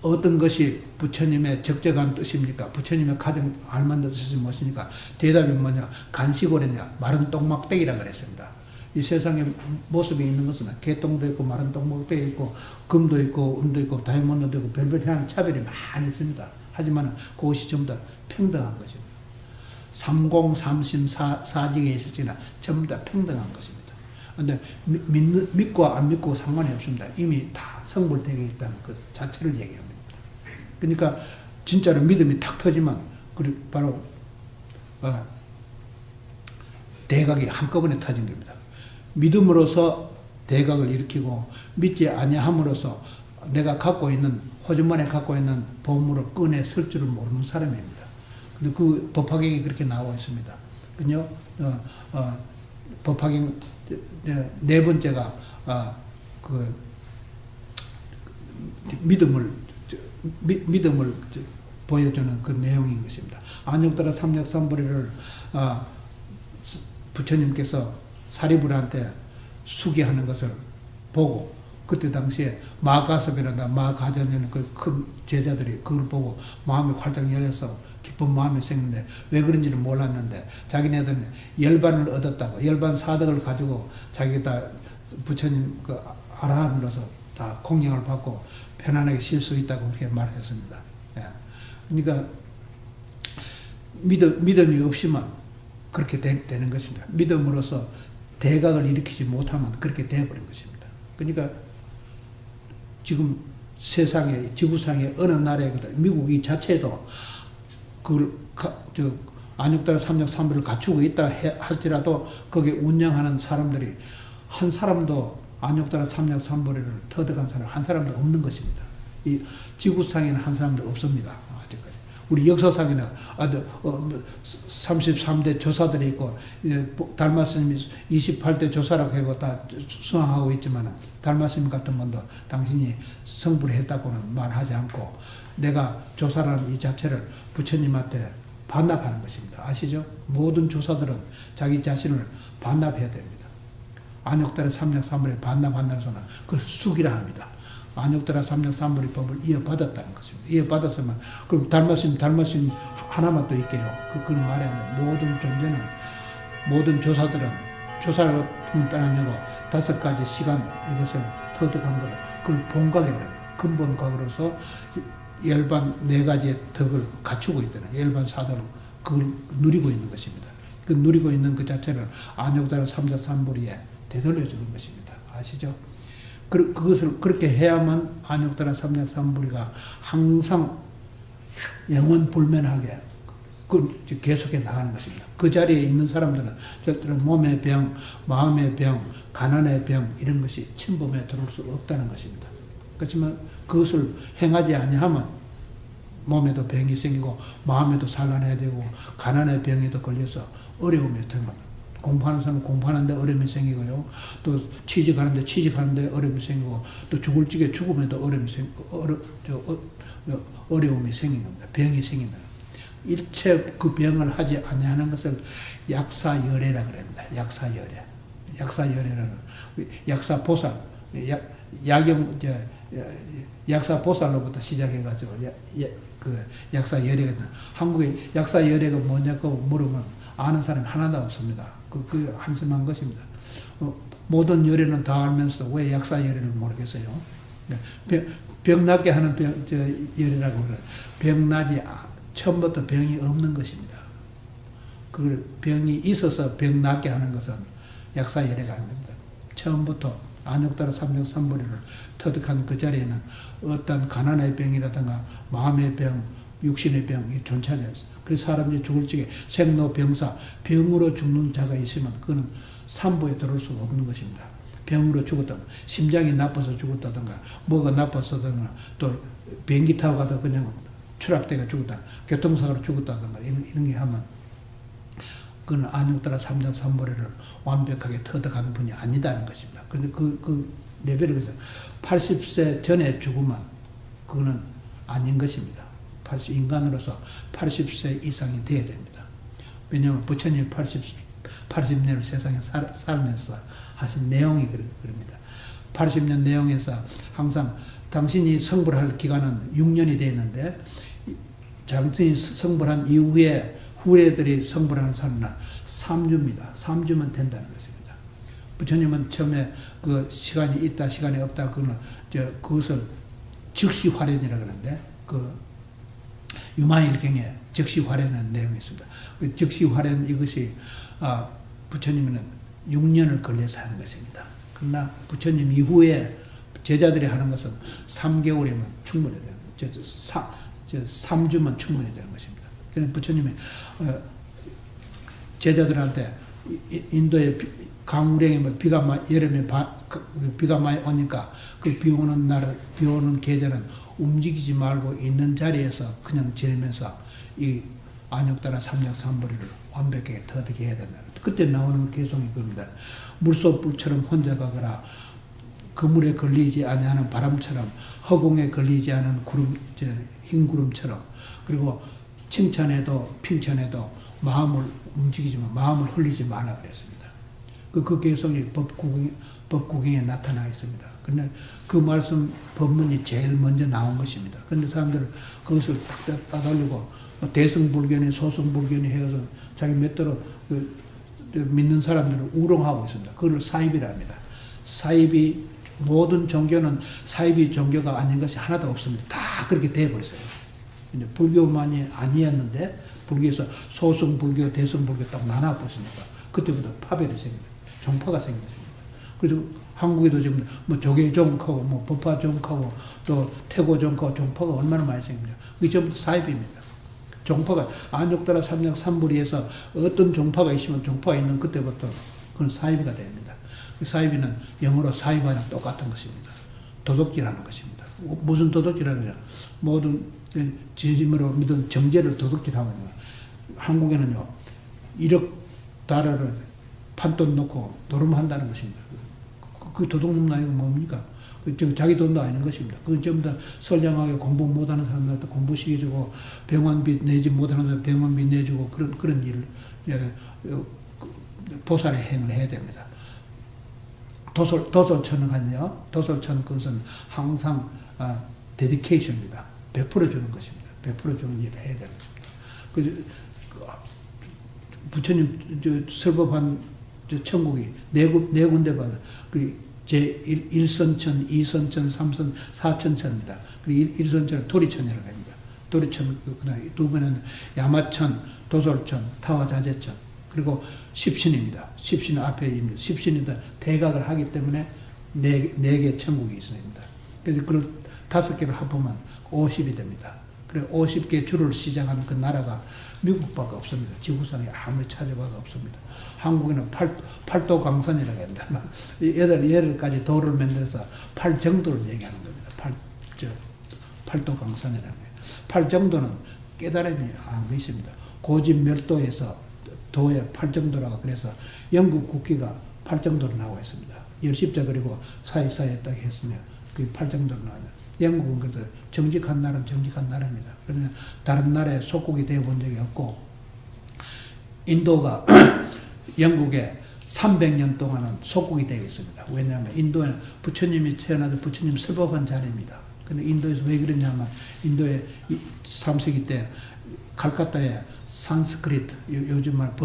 B: 어떤 것이 부처님의 적적한 뜻입니까? 부처님의 가장 알맞는 뜻이 무엇입니까? 대답이 뭐냐? 간시고래냐? 마른 똥막대기라 그랬습니다. 이 세상에 모습이 있는 것은 개똥도 있고 마른 똥막대기 있고 금도 있고 은도 있고 다이아몬드도 있고 별별 향 차별이 많이 있습니다. 하지만 그것이 전부 다 평등한 것입니다. 삼공삼심사직에 있을지나 전부 다 평등한 것입니다. 그런데 믿고 안 믿고 상관이 없습니다. 이미 다 성불되어 있다는 것 자체를 얘기합니다. 그러니까 진짜로 믿음이 탁 터지면 바로 대각이 한꺼번에 터진 겁니다. 믿음으로써 대각을 일으키고 믿지 아니함으로써 내가 갖고 있는 호주머니에 갖고 있는 보물을 꺼내 쓸 줄을 모르는 사람입니다. 근데 그 법화경이 그렇게 나와 있습니다. 그죠? 법화경 네 번째가 믿음을 보여주는 그 내용인 것입니다. 안욕따라 삼력삼보리를 부처님께서 사리불한테 수기하는 것을 보고 그때 당시에 마가섭이란다 마가전이라는 그 큰 제자들이 그걸 보고 마음이 활짝 열려서 기쁜 마음이 생겼는데 왜 그런지는 몰랐는데 자기네들은 열반을 얻었다고 열반 사덕을 가지고 자기가 다 부처님 그 아라한으로서 다 공양을 받고 편안하게 쉴 수 있다고 그렇게 말했습니다. 예. 그러니까 믿음이 없이만 그렇게 되는 것입니다. 믿음으로써 대각을 일으키지 못하면 그렇게 되어버린 것입니다. 그러니까 지금 세상에 지구상의 어느 나라에 미국 이 자체도 그걸 안욕따라 삼력삼보를 갖추고 있다 할지라도 거기에 운영하는 사람들이 한 사람도 안욕따라 삼력삼보를 터득한 사람 한 사람도 없는 것입니다. 이 지구상에는 한 사람도 없습니다. 아직까지. 우리 역사상에는 33대 조사들이 있고 달마스님이 28대 조사라고 하고 다 수행하고 있지만 달마스님 같은 분도 당신이 성불을 했다고는 말하지 않고 내가 조사라는 이 자체를 부처님한테 반납하는 것입니다. 아시죠? 모든 조사들은 자기 자신을 반납해야 됩니다. 안욕따라 삼력삼보에 반납한다는 소는 그걸 숙이라 합니다. 안욕따라 삼력삼보의 법을 이어받았다는 것입니다. 이어받았으면 그럼 달마스님 하나만 또 있게요. 그건 말이 안 돼. 모든 존재는 모든 조사들은 조사를 떠나려고 5가지 시간 이것을 터득한 것을 그걸 본각이라고 해요. 근본각으로서 열반 4가지의 덕을 갖추고 있다는 열반 사덕을 그걸 누리고 있는 것입니다. 그 누리고 있는 그 자체를 안욕따라 삼력삼보리에 되돌려 주는 것입니다. 아시죠? 그것을 그렇게 해야만 안욕따라 삼력삼보리가 항상 영원불면하게 계속해 나가는 것입니다. 그 자리에 있는 사람들은 절대로 몸의 병, 마음의 병, 가난의 병 이런 것이 침범해 들어올 수 없다는 것입니다. 그렇지만 그것을 행하지 아니하면 몸에도 병이 생기고 마음에도 산란해야 되고 가난의 병에도 걸려서 어려움이 생깁니다. 공부하는 사람은 공부하는데 어려움이 생기고요. 또 취직하는데 어려움이 생기고 또 죽을 적에 죽음에도 어려움이 생긴 겁니다. 병이 생깁니다. 일체 그 병을 하지 아니하는 것을 약사열애라 그럽니다. 약사열애. 약사열애라는 약사보살, 약사보살로부터 시작해가지고 그 약사열애가 한국의 약사열애가 뭐냐고 물으면 아는 사람이 하나도 없습니다. 그 한심한 것입니다. 모든 열애는 다 알면서 왜 약사열애를 모르겠어요? 병 낫게 하는 열애라고 그래요. 병 나지 처음부터 병이 없는 것입니다. 그 병이 있어서 병 낫게 하는 것은 약사열애가 아닙니다. 처음부터 안욕따라 삼력삼보리를 터득한 그 자리에는 어떤 가난의 병이라든가 마음의 병, 육신의 병이 존재하지 않습니다. 그래서 사람이 죽을 적에 생로병사, 병으로 죽는 자가 있으면 그거는 삼보에 들어올 수가 없는 것입니다. 병으로 죽었다든가, 심장이 나빠서 죽었다든가, 뭐가 나빠서든가, 또 비행기 타고 가다 그냥 추락되가 죽었다, 교통사고로 죽었다든가, 이런 게 하면, 그건 안욕따라 삼력삼보리를 완벽하게 터득한 분이 아니다는 것입니다. 그런데 그 레벨이 그래서 80세 전에 죽으면, 그거는 아닌 것입니다. 인간으로서 80세 이상이 돼야 됩니다. 왜냐하면 부처님이 80년을 세상에 살면서 하신 내용이 그럽니다. 80년 내용에서 항상 당신이 성불할 기간은 6년이 되어 있는데 당신이 성불한 이후에 후래들이 성불하는 사람은 3주입니다. 3주면 된다는 것입니다. 부처님은 처음에 그 시간이 있다 시간이 없다 그것을 즉시화련이라고 그러는데 유마일경에 즉시화련하는 내용이 있습니다. 그 즉시화련 이것이 부처님은 6년을 걸려서 하는 것입니다. 그러나 부처님 이후에 제자들이 하는 것은 3개월이면 충분히 돼요. 3주면 충분히 되는 것입니다. 그래서 부처님이 제자들한테 인도에 강우량이면 여름에 비가 많이 오니까 그 비 오는 날, 비 오는 계절은 움직이지 말고 있는 자리에서 그냥 지내면서 이 안욕따라 삼력삼보리를 완벽하게 터득해야 된다. 그때 나오는 개송이 겁니다. 물소불처럼 혼자 가거라. 그물에 걸리지 아니하는 바람처럼 허공에 걸리지 않은 구름, 흰 구름처럼 그리고 칭찬해도 핀찬해도 마음을 움직이지만 마음을 흘리지 마라 그랬습니다. 그 개성이 법구경에 나타나 있습니다. 근데 그 말씀 법문이 제일 먼저 나온 것입니다. 그런데 사람들은 그것을 딱 따돌리고 대승불견이 소승불견이 해서 자기 몇대로 믿는 사람들을 우롱하고 있습니다. 그걸 사입이라 합니다. 사입이 모든 종교는 사입이 종교가 아닌 것이 하나도 없습니다. 다 그렇게 되어버렸어요. 이제 불교만이 아니었는데 불교에서 소승불교, 대승불교 딱 나눠버렸으니까 그때부터 파별이 생깁니다. 종파가 생겼습니다. 그래서 한국에도 지금 뭐 조계종하고 뭐 법화종하고 또 태고종하고 종파가 얼마나 많이 생깁니다. 그게 전부 다 사입입니다. 종파가 안욕따라 삼약 삼불이에서 어떤 종파가 있으면 종파가 있는 그때부터 그건 사입이가 됩니다. 그 사입이는 영어로 사입하랑 똑같은 것입니다. 도둑질하는 것입니다. 무슨 도둑질하느냐? 모든 진심으로 믿은 정제를 도둑질하거든요. 한국에는요 1억 달러를 판돈 놓고 노름한다는 것입니다. 그 도둑놈 나이가 뭡니까? 자기 돈도 아닌 것입니다. 그건 전부 다 선량하게 공부 못하는 사람들한테 공부시켜주고 병원비 내지 못하는 사람 병원비 내주고 그런 일을 보살의 행을 해야 됩니다. 도솔천은요. 도솔천 그것은 항상 데디케이션입니다. 베풀어주는 것입니다. 베풀어주는 일을 해야 되는 것입니다. 부처님 설법한 천국이 네 군데 봐서 제1선천, 2선천, 3선, 4천천입니다. 그리고 1선천은 도리천이라고 합니다. 도리천, 두 번은 야마천, 도솔천, 타화자재천, 그리고 십신입니다. 십신은 앞에 있습니다. 십신이다 대각을 하기 때문에 네 개 천국이 있습니다. 그래서 그걸 5개를 합하면 50이 됩니다. 그래 50개 주를 시작하는 그 나라가 미국밖에 없습니다. 지구상에 아무리 찾아봐도 없습니다. 한국에는 팔도 강산이라고 합니다. 8가지 도를 만들어서 8정도를 얘기하는 겁니다. 팔도 강산이라고 해요. 8정도는 깨달음이 안 것입니다. 고집멸도에서 도의 8정도라고 그래서 영국 국기가 8정도로 나와 있습니다. 10십자 그리고 사이사이에 딱 했으면 그게 8정도로 나와요. 영국은 그래서 정직한 나라는 정직한 나라입니다. 그러나 다른 나라에 속국이 되어본 적이 없고 인도가 영국에 300년 동안은 속국이 되어 있습니다. 왜냐하면 인도에는 부처님이 태어나서 부처님 설법한 자리입니다. 근데 인도에서 왜 그러냐면 인도에 3세기 때 칼카타에 산스크리트 요즘 말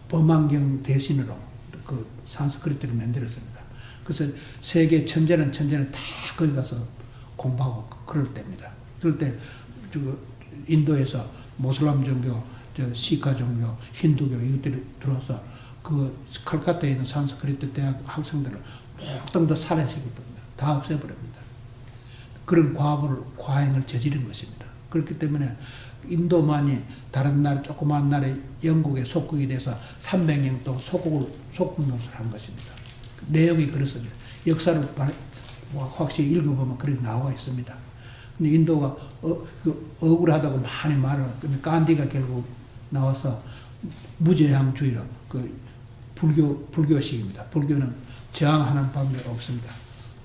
B: 범안경 대신으로 그 산스크리트를 만들었습니다. 그래서 세계 천재는 다 거기 가서 공부하고 그럴 때입니다. 그럴 때 인도에서 모슬람 종교, 시카 종교, 힌두교 이것들이 들어와서 그 칼카타에 있는 산스크리트 대학 학생들을 모두 다 살해시켜버립니다. 다 없애버립니다. 그런 과행을 저지른 것입니다. 그렇기 때문에 인도만이 다른 나라, 조그마한 나라 영국의 속국이 돼서 300년 동안 속국 노릇을 한 것입니다. 내용이 그래서 역사를 확실히 읽어보면 그렇게 나와 있습니다. 근데 인도가 억울하다고 많이 말을 하고, 근데 간디가 결국 나와서 무제한주의로 불교식입니다. 불교는 저항하는 방법이 없습니다.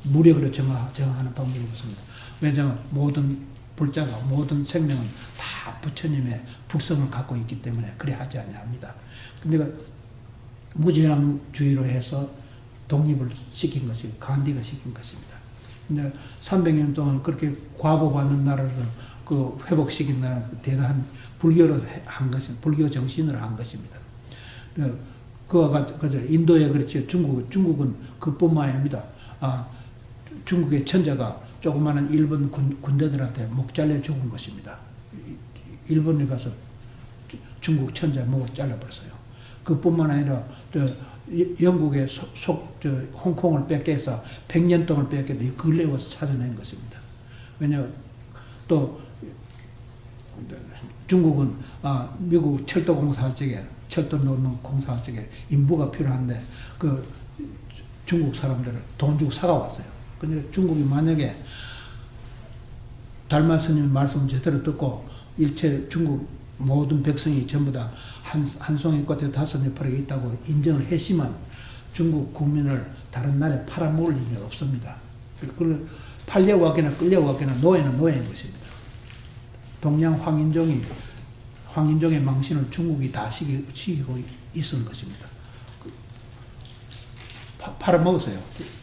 B: 무력으로 저항하는 방법이 없습니다. 왜냐하면 모든 불자가 모든 생명은 다 부처님의 불성을 갖고 있기 때문에 그래 하지 아니합니다. 근데 무제한주의로 해서 독립을 시킨 것이 간디가 시킨 것입니다. 근데 300년 동안 그렇게 과보받는 나라를 회복시킨 나라는 대단한 불교로 한 것은 불교 정신으로 한 것입니다. 그와 같이 인도에 그렇지 중국은 그뿐만 아닙니다. 중국의 천자가 조그마한 일본 군대들한테 목 잘려 죽은 것입니다. 일본에 가서 중국 천자 목을 잘라버렸어요. 그뿐만 아니라 영국의 홍콩을 뺏겨서 100년 동안 뺏겼는데 근래에 와서 찾아낸 것입니다. 왜냐하면 또 중국은 미국 철도공사 쪽에 철도 놓는 공사 쪽에 인부가 필요한데 그 중국 사람들을 돈 주고 사가왔어요. 근데 중국이 만약에 달마 스님 말씀 제대로 듣고 일체 중국 모든 백성이 전부 다 한 송이 꽃에 5 네팔에 있다고 인정을 했지만 중국 국민을 다른 나라에 팔아먹을 일이 없습니다. 그걸 팔려왔거나 끌려왔거나 노예는 노예인 것입니다. 동양 황인종의 망신을 중국이 다 시키고 있은 것입니다. 팔아먹었어요.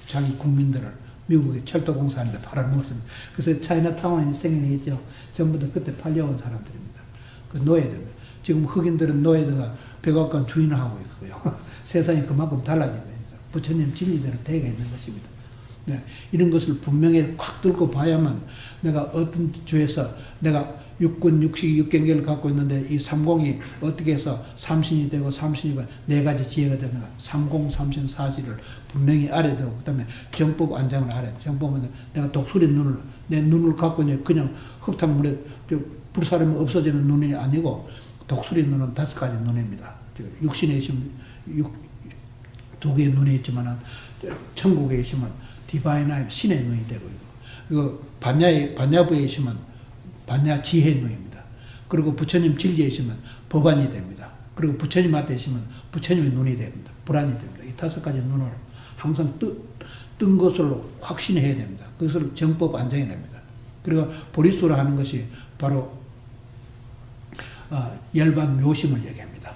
B: 자기 국민들을 미국의 철도공사하는데 팔아먹었습니다. 그래서 차이나타운이 생겨났죠. 전부 다 그때 팔려온 사람들입니다. 그 노예들입니다. 지금 흑인들은 노예들과 백악관 주인을 하고 있고요. 세상이 그만큼 달라집니다. 부처님 진리대로 되어 있는 것입니다. 네, 이런 것을 분명히 확 들고 봐야만 내가 어떤 주에서 내가 육군, 육식, 육경계를 갖고 있는데 이 삼공이 어떻게 해서 삼신이 되고 삼신이 네 가지 지혜가 되는가. 삼공, 삼신, 사지를 분명히 알아야 되고 그 다음에 정법 안장을 알아야 돼. 정법은 내가 독수리 눈을 내 눈을 갖고 있는 그냥 흙탕물에 불사르면 없어지는 눈이 아니고 독수리 눈은 5가지 눈입니다. 육신에 있으면 두 개의 눈이 있지만 천국에 있으면 디바인 아이 신의 눈이 되고 이거 반야부에 있으면 반야 지혜의 눈입니다. 그리고 부처님 진리에 있으면 법안이 됩니다. 그리고 부처님한테 있으면 부처님의 눈이 됩니다. 불안이 됩니다. 이 5가지 눈을 항상 뜬 것으로 확신해야 됩니다. 그것을 정법 안정해 냅니다. 그리고 보리수라 하는 것이 바로 열반 묘심을 얘기합니다.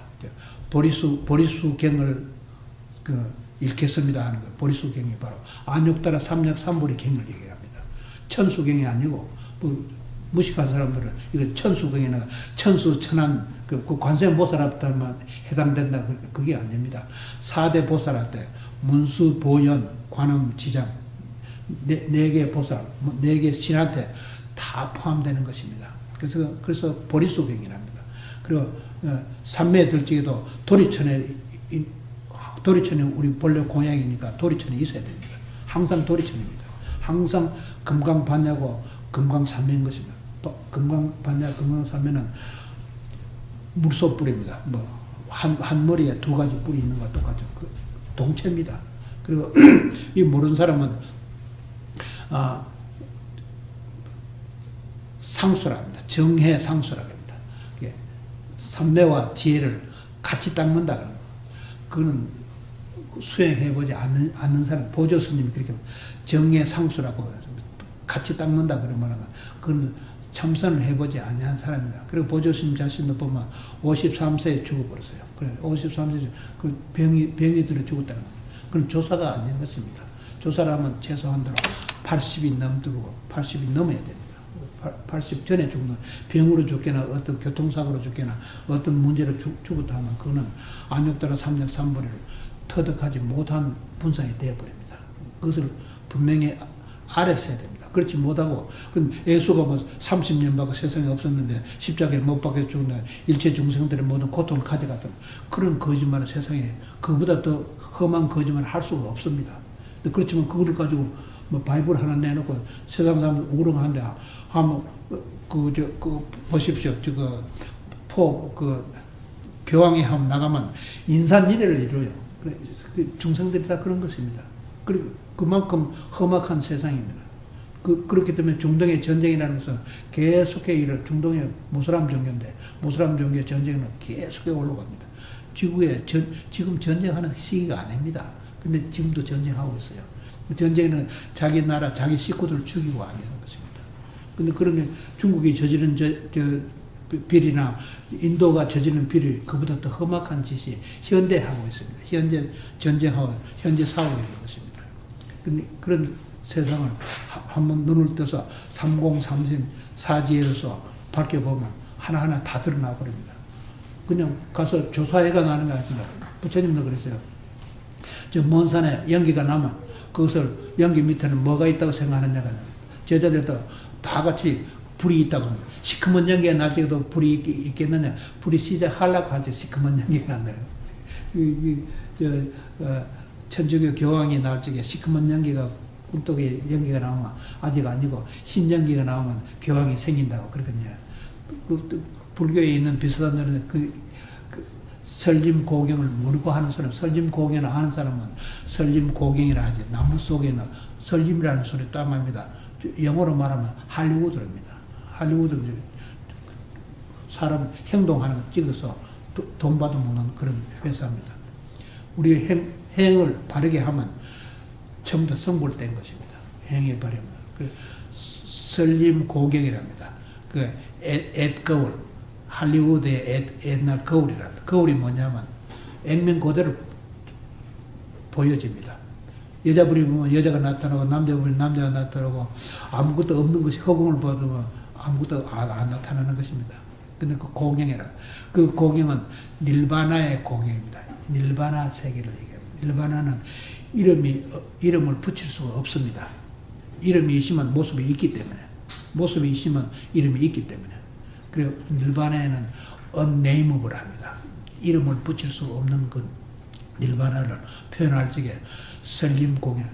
B: 보리수경을 읽겠습니다 하는 거. 보리수경이 바로 안욕따라 삼력삼불의 경을 얘기합니다. 천수경이 아니고 무식한 사람들은 이거 천수경이나 천수천안 그 관세음보살한테만 해당된다. 그게 아닙니다. 4대 보살한테 문수, 보현, 관음, 지장 네 개의 보살, 4개 신한테 다 포함되는 것입니다. 그래서 보리수경이랍니다. 그리고 삼매 들지에도 도리천이 우리 본래 고향이니까 도리천이 있어야 됩니다. 항상 도리천입니다. 항상 금강반야고 금강산매인 것입니다. 금강반야, 금강산매는 물소뿔입니다. 한 머리에 2가지 뿔이 있는 것과 똑같죠. 동체입니다. 그리고 이 모르는 사람은 상수랍니다. 정해 상수라고 합니다. 삼매와 지혜를 같이 닦는다. 그거는 수행해보지 않는 사람, 보조 스님이 그렇게 정해 상수라고 같이 닦는다 그러면 그건 참선을 해보지 아니한 사람이다. 그리고 보조 스님 자신도 보면 53세에 죽어버렸어요. 그래 53세에 그 병이 들어 죽었다는 거예요. 그건 조사가 아닌 것입니다. 조사라면 최소한도로 80이 넘도록 80이 넘어야 됩니다. 80 전에 죽는 병으로 죽거나 어떤 교통사고로 죽거나 어떤 문제로 죽었다 하면 그거는 안욕따라 삼력삼불을 터득하지 못한 분상이 되어버립니다. 그것을 분명히 알았어야 됩니다. 그렇지 못하고 예수가 30년 받고 세상에 없었는데 십자가에 못 박혀 죽는 일체 중생들의 모든 고통을 가져갔던 그런 거짓말을 세상에 그보다 더 험한 거짓말을 할 수가 없습니다. 그렇지만 그거를 가지고 바이블 하나 내놓고 세상 사람들 우롱한데 한번 보십시오. 교황에 한번 나가면 인산인해를 이루어요. 중생들이 다 그런 것입니다. 그리고 그만큼 험악한 세상입니다. 그렇기 때문에 중동의 전쟁이라는 것은 계속해 중동의 모슬람 종교인데 모슬람 종교의 전쟁은 계속해 올라갑니다. 지구에 지금 전쟁하는 시기가 아닙니다. 근데 지금도 전쟁하고 있어요. 전쟁은 자기 나라, 자기 식구들을 죽이고 하는 것입니다. 근데 그러면 중국이 저지른 비리나 인도가 저지른 비리, 그보다 더 험악한 짓이 현대 하고 있습니다. 현재 전쟁하고, 현재 싸우고 있는 것입니다. 그런 세상을 한번 눈을 떠서 삼공, 삼신, 사지에서 밝혀보면 하나하나 다 드러나 버립니다. 그냥 가서 조사해가 나는 게 아니라, 부처님도 그랬어요. 저 먼 산에 연기가 나면 그것을 연기 밑에는 뭐가 있다고 생각하느냐가 제자들도 다 같이 불이 있다고 합니다. 시커먼 연기가 날 적에도 불이 있겠느냐. 불이 시작하려고 할 때 시커먼 연기가 난다요. 천주교 교황이 날 적에 시커먼 연기가 꿀떡에 연기가 나오면 아직 아니고 흰 연기가 나오면 교황이 생긴다고 그러거든요. 불교에 있는 비슷한 노래 설림고경을 모르고 하는 사람, 설림고경을 하는 사람은 설림고경이라 하지, 나무 속에는 설림이라는 소리 또 합니다. 영어로 말하면 할리우드입니다. 할리우드 사람 행동하는 거 찍어서 돈 받아먹는 그런 회사입니다. 우리 행을 바르게 하면 전부 다 성불된 것입니다. 행을 바르면. 그 설림고경이랍니다. 그 앳거울, 할리우드의 옛날 거울이랍니다. 거울이 뭐냐면 액면 그대로 보여집니다. 여자분이 보면 여자가 나타나고 남자분이 남자가 나타나고 아무것도 없는 것이 허공을 보면 아무것도 안 나타나는 것입니다. 근데 그 공경이라 그 공경은 닐바나의 공경입니다. 닐바나 세계를 얘기합니다. 닐바나는 이름을 붙일 수가 없습니다. 이름이 있으면 모습이 있기 때문에 모습이 있으면 이름이 있기 때문에 그리고 닐바나에는 unnameable 합니다. 이름을 붙일 수 없는 그 닐바나를 표현할 적에 설림공연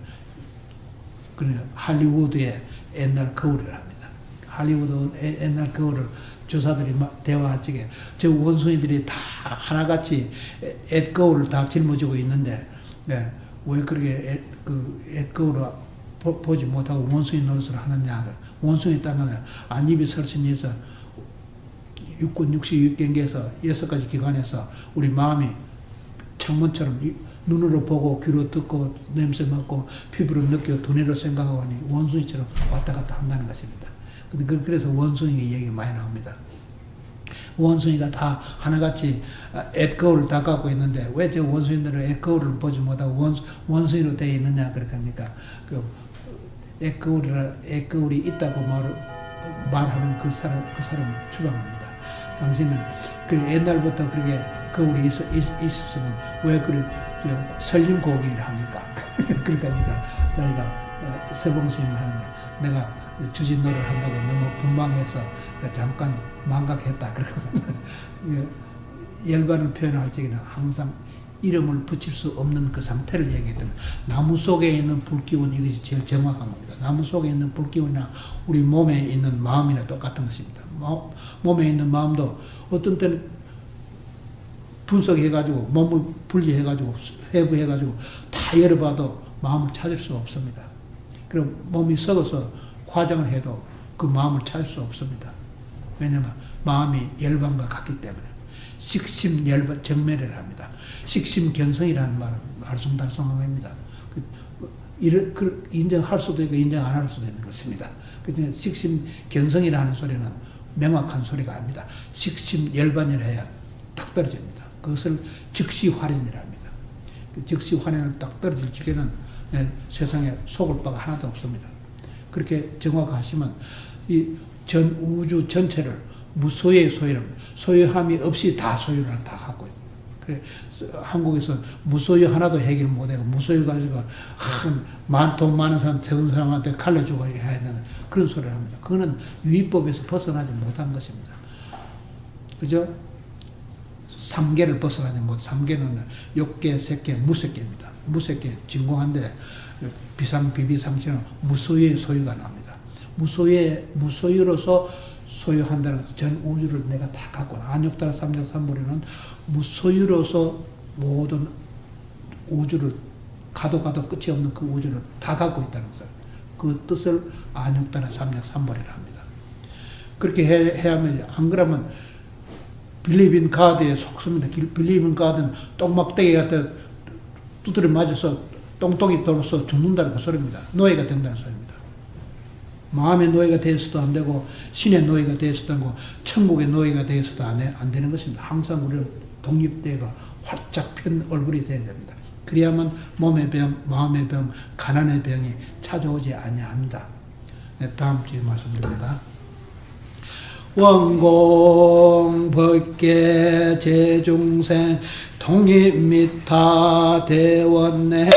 B: 그러니까 할리우드의 옛날 거울이라 합니다. 할리우드 옛날 거울을 조사들이 대화할 적에 저 원숭이들이 다 하나같이 앳거울을 다 짊어지고 있는데 왜 그렇게 앳거울을 보지 못하고 원숭이 노릇을 하느냐. 원숭이 땅에 안입이 설신해서 육군 66경기에서 6가지 기관에서 우리 마음이 창문처럼 눈으로 보고 귀로 듣고 냄새 맡고 피부로 느끼고 두뇌로 생각하고 하니 원숭이처럼 왔다 갔다 한다는 것입니다. 그래서 원숭이 얘기가 많이 나옵니다. 원숭이가 다 하나같이 앳거울을 다 갖고 있는데 왜 저 원숭이들은 앳거울을 보지 못하고 원숭이로 되어 있느냐 그렇게 하니까 그 앳거울이 있다고 말하는 그 사람 추방합니다. 당신은 그 옛날부터 그렇게 거울이 있었으면 왜 설림고경이라 합니까? 그러니까 자기가 서봉스님을 하는데 내가 주진노를 한다고 너무 분방해서 잠깐 망각했다. 그래서 열반을 표현할 적에는 항상 이름을 붙일 수 없는 그 상태를 얘기했던 나무 속에 있는 불기운 이것이 제일 정확한 겁니다. 나무 속에 있는 불기운이나 우리 몸에 있는 마음이나 똑같은 것입니다. 몸에 있는 마음도 어떤 때는 분석해가지고 몸을 분리해가지고 회부해가지고 다 열어봐도 마음을 찾을 수 없습니다. 그럼 몸이 썩어서 화장을 해도 그 마음을 찾을 수 없습니다. 왜냐하면 마음이 열반과 같기 때문에 식심열반 정멸이라 합니다. 식심견성이라는 말은 알쏭달쏭합니다. 인정할 수도 있고 인정 안 할 수도 있는 것입니다. 그래서 식심견성이라는 소리는 명확한 소리가 아닙니다. 식심열반이라 해야 딱 떨어집니다. 그것을 즉시화련이라 합니다. 즉시화련을 딱 떨어질 적에는 세상에 속을 바가 하나도 없습니다. 그렇게 정확하시면 이 전 우주 전체를 무소유의 소유랍니다. 소유함이 없이 다 소유를 다 갖고 있어요. 그래, 한국에서 무소유 하나도 해결 못하고 무소유 가지고 돈 많은 사람 적은 사람한테 갈라주고 해야 되는 그런 소리를 합니다. 그거는 유의법에서 벗어나지 못한 것입니다. 그죠? 3개를 벗어나지 못. 3개는 욕계, 색계, 무색계입니다. 무색계 진공한데 비상비비상시는 무소유의 소유가 납니다. 무소유로서 소유한다는 것은 전 우주를 내가 다 갖고 안욕따라 삼적삼보리는 무소유로서 모든 우주를 가도 끝이 없는 그 우주를 다 갖고 있다는 것을 그 뜻을 안욕따라 삼적삼보리라 합니다. 그렇게 해야 하면 안 그러면 Believe in God에 속습니다. Believe in God은 똥막대기 갖다 두드려 맞아서 똥똥이 돌아서 죽는다는 그 소리입니다. 노예가 된다는 소리입니다. 마음의 노예가 되어서도 안 되고 신의 노예가 되어서도 안 되고 천국의 노예가 되어서도 안 되는 것입니다. 항상 우리는 독립되고 활짝 편 얼굴이 되어야 됩니다. 그래야만 몸의 병, 마음의 병, 가난의 병이 찾아오지 아니합니다. 네, 다음 주에 말씀드립니다. 원공 법계 제중생 독립미타 대원내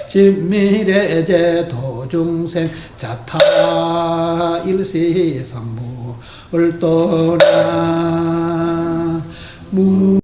B: 진미래제 도중생 자타 일시상부를 떠나